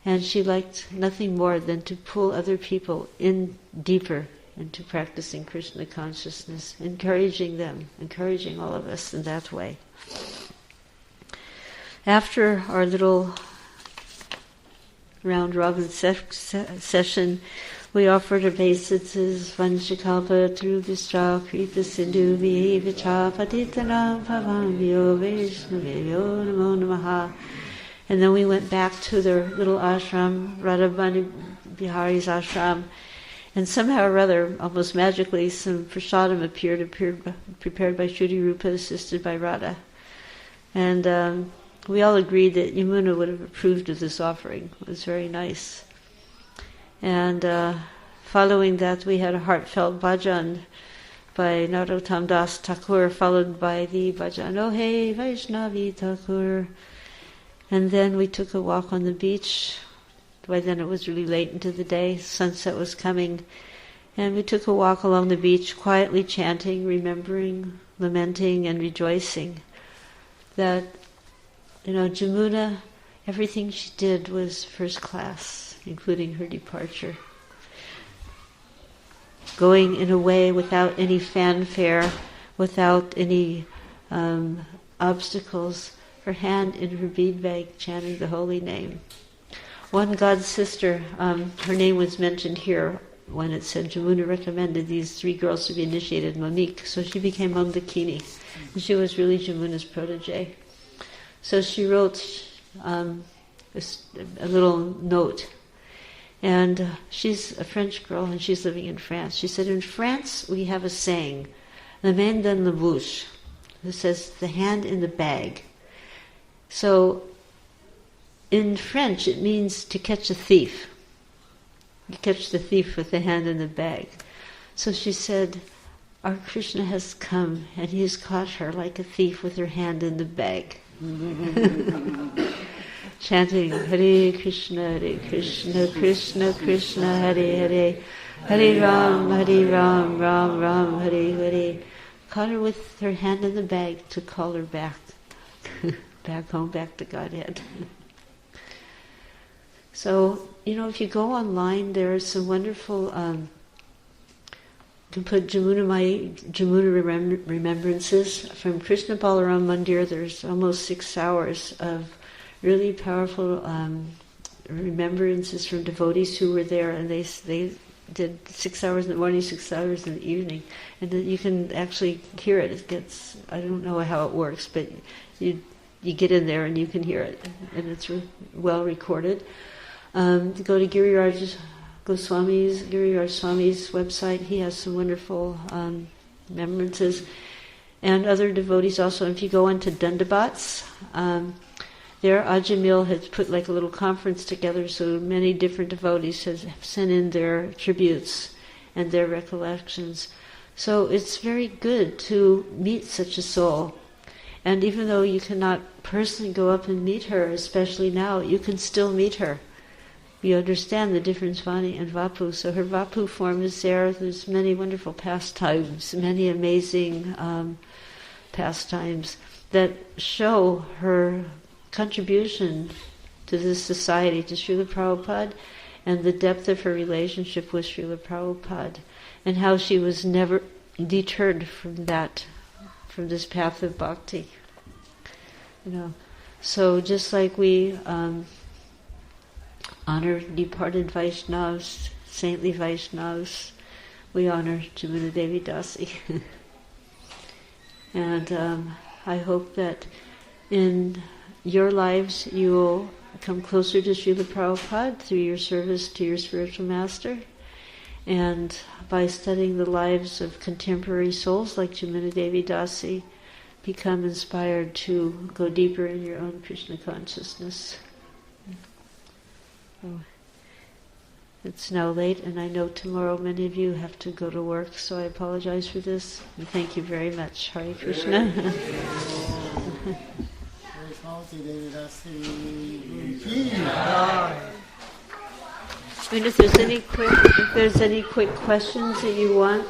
And she liked nothing more than to pull other people in deeper into practicing Krishna consciousness, encouraging them, encouraging all of us in that way. After our little round-robin session, we offered obeisances, Vanchakalpa, Trubhistra, Kripa Sindhu, Vicha, Patitanam, Pavambhyo, Vaishnaveyo, Namo Namaha. And then we went back to their little ashram, Radhabani Bihari's ashram, and somehow or other, almost magically, some prasadam appeared prepared by Shruti Rupa, assisted by Radha. And we all agreed that Yamuna would have approved of this offering. It was very nice. And following that, we had a heartfelt bhajan by Narottam Das Thakur, followed by the bhajan, Oh Hey Vaishnavi Thakur. And then we took a walk on the beach. By then it was really late into the day, sunset was coming, and we took a walk along the beach, quietly chanting, remembering, lamenting, and rejoicing that, Yamuna, everything she did was first class, including her departure. Going in a way without any fanfare, without any obstacles, her hand in her bead bag, chanting the holy name. One God's sister, her name was mentioned here when it said Yamuna recommended these 3 girls to be initiated, Monique, so she became Mandakini, and she was really Yamuna's protege. So she wrote a little note, and she's a French girl and she's living in France. She said, in France we have a saying, la main dans la bouche, that says the hand in the bag. So in French, it means to catch a thief. You catch the thief with the hand in the bag. So she said, our Krishna has come and he has caught her like a thief with her hand in the bag. Chanting, Hare Krishna, Krishna Krishna, Hare Hare, Hare Ram, Ram Ram, Hare Hare. Caught her with her hand in the bag to call her back, back home, back to Godhead. So, if you go online, there are some wonderful, you can put Yamuna remembrances from Krishna Balaram Mandir. There's almost 6 hours of really powerful remembrances from devotees who were there, and they did 6 hours in the morning, 6 hours in the evening, and you can actually hear it. It gets, I don't know how it works, but you you get in there and you can hear it, and it's well recorded. To go to Giriraj Swami's website. He has some wonderful remembrances, and other devotees also. If you go into Dandabats, there Ajamil has put like a little conference together, so many different devotees have sent in their tributes and their recollections. So it's very good to meet such a soul. And even though you cannot personally go up and meet her, especially now, you can still meet her. You understand the difference, Vani and Vapu. So her Vapu form is there. There's many wonderful pastimes, many amazing pastimes that show her contribution to this society, to Srila Prabhupada, and the depth of her relationship with Srila Prabhupada, and how she was never deterred from this path of bhakti. So just like we honor departed Vaishnavas, saintly Vaishnavas, we honor Yamuna Devi Dasi. And I hope that in your lives you will come closer to Srila Prabhupada through your service to your spiritual master, and by studying the lives of contemporary souls like Yamuna Devi Dasi, become inspired to go deeper in your own Krishna consciousness. Oh. It's now late, and I know tomorrow many of you have to go to work, so I apologize for this. And thank you very much. Hare Krishna. And if there's any quick questions that you want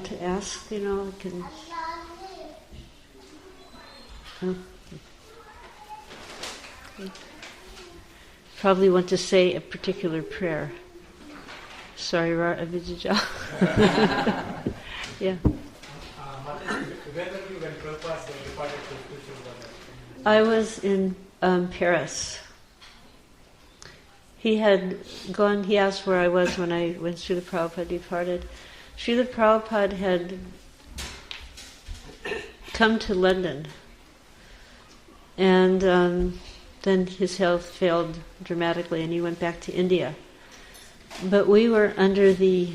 to ask, I can. Oh. Probably want to say a particular prayer. Sorry, Abhijija. Yeah. I was in Paris. He had gone, he asked where I was when Srila Prabhupada departed. Srila Prabhupada had come to London, and then his health failed dramatically and he went back to India. But we were under the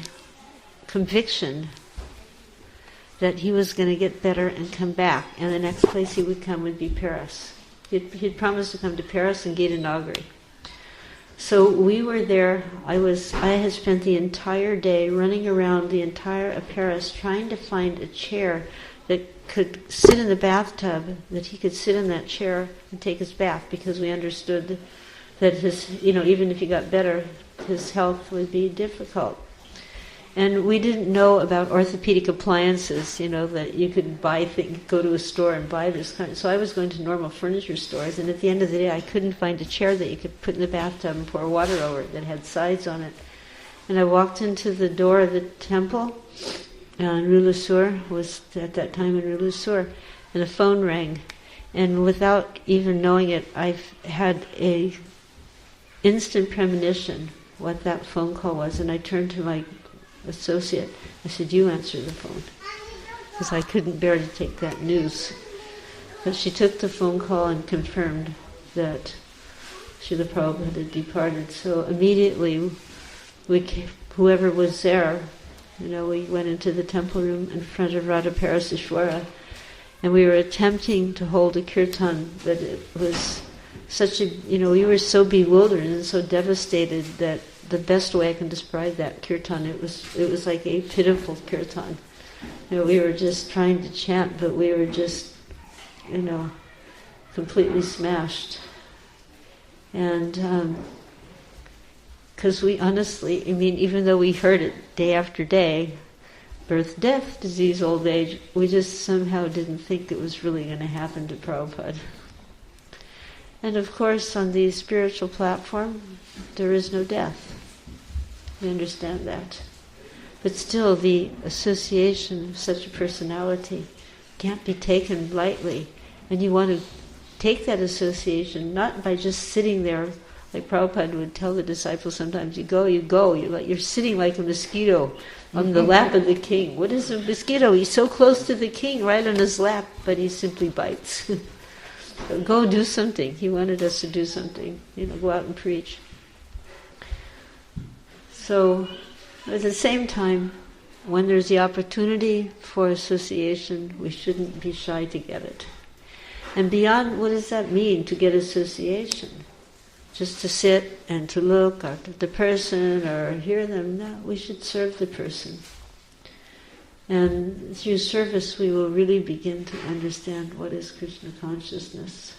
conviction that he was going to get better and come back, and the next place he would come would be Paris. He'd promised to come to Paris and Gita Nagari. So we were there. I had spent the entire day running around the entire of Paris trying to find a chair that could sit in the bathtub, that he could sit in that chair and take his bath, because we understood that his, even if he got better, his health would be difficult. And we didn't know about orthopedic appliances, that you could go to a store and buy this kind. So I was going to normal furniture stores, and at the end of the day I couldn't find a chair that you could put in the bathtub and pour water over it that had sides on it. And I walked into the door of the temple, and Rue Le-Sur was at that time in Rue Le-Sur, and the phone rang. And without even knowing it, I've had a instant premonition what that phone call was, and I turned to my associate. I said, "You answer the phone," because I couldn't bear to take that news. But she took the phone call and confirmed that Srila Prabhupada had departed. So immediately, whoever was there, we went into the temple room in front of Radha Paraseshwara, and we were attempting to hold a kirtan, but it was such a, we were so bewildered and so devastated that the best way I can describe that kirtan, it was like a pitiful kirtan. We were just trying to chant, but we were just, completely smashed. And because we honestly, even though we heard it day after day, birth, death, disease, old age, we just somehow didn't think it was really going to happen to Prabhupada. And of course, on the spiritual platform, there is no death. We understand that. But still, the association of such a personality can't be taken lightly. And you want to take that association not by just sitting there, like Prabhupada would tell the disciples sometimes, you go, you're sitting like a mosquito on the lap of the king. What is a mosquito? He's so close to the king, right on his lap, but he simply bites. go do something. He wanted us to do something, go out and preach. So, at the same time, when there's the opportunity for association, we shouldn't be shy to get it. And beyond, what does that mean, to get association? Just to sit and to look at the person or hear them? No, we should serve the person. And through service we will really begin to understand what is Krishna consciousness.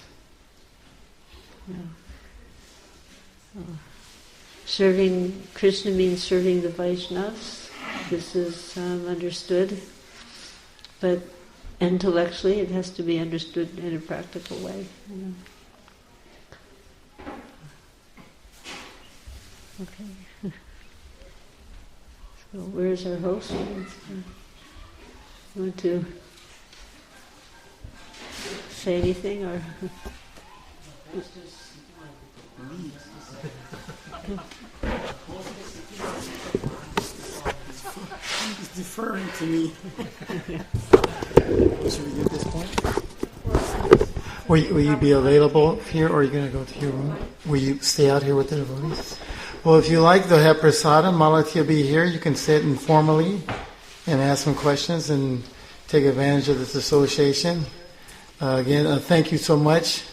Serving Krishna means serving the Vaishnavas. This is understood. But intellectually it has to be understood in a practical way. Okay. So where's our host? You want to say anything or? He's deferring to me. Should we do at this point? Will you be available here, or are you going to go to your room? Will you stay out here with the devotees? Well, if you like, they'll have prasadam. Malati will be here. You can sit informally and ask some questions and take advantage of this association. Again, thank you so much.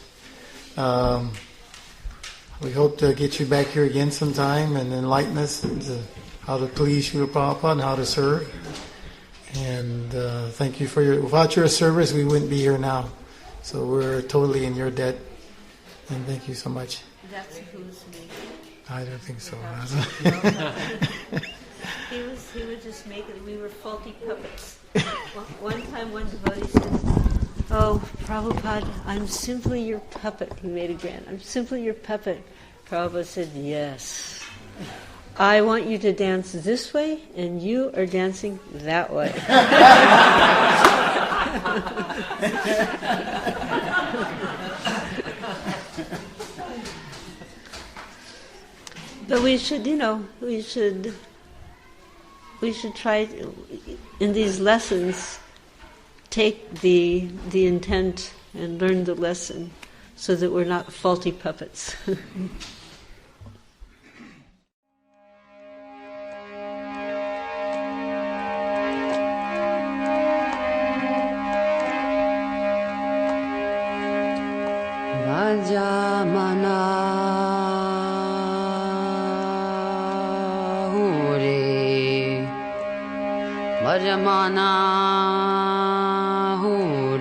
We hope to get you back here again sometime and enlighten us into how to please Srila Prabhupada and how to serve. And thank you for without your service, we wouldn't be here now. So we're totally in your debt. And thank you so much. That's who's me. I don't think so. He would just make it. We were faulty puppets. One time, one devotee said, "Oh, Prabhupada, I'm simply your puppet." He made a grand. "I'm simply your puppet." Prabhupada said, "Yes. I want you to dance this way, and you are dancing that way." But we should, we should try in these lessons take the intent and learn the lesson so that we're not faulty puppets. Bhajamana Hore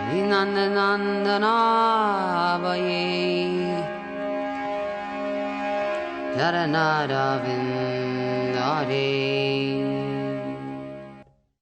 Vinandanandana Vaye Charanara Vindare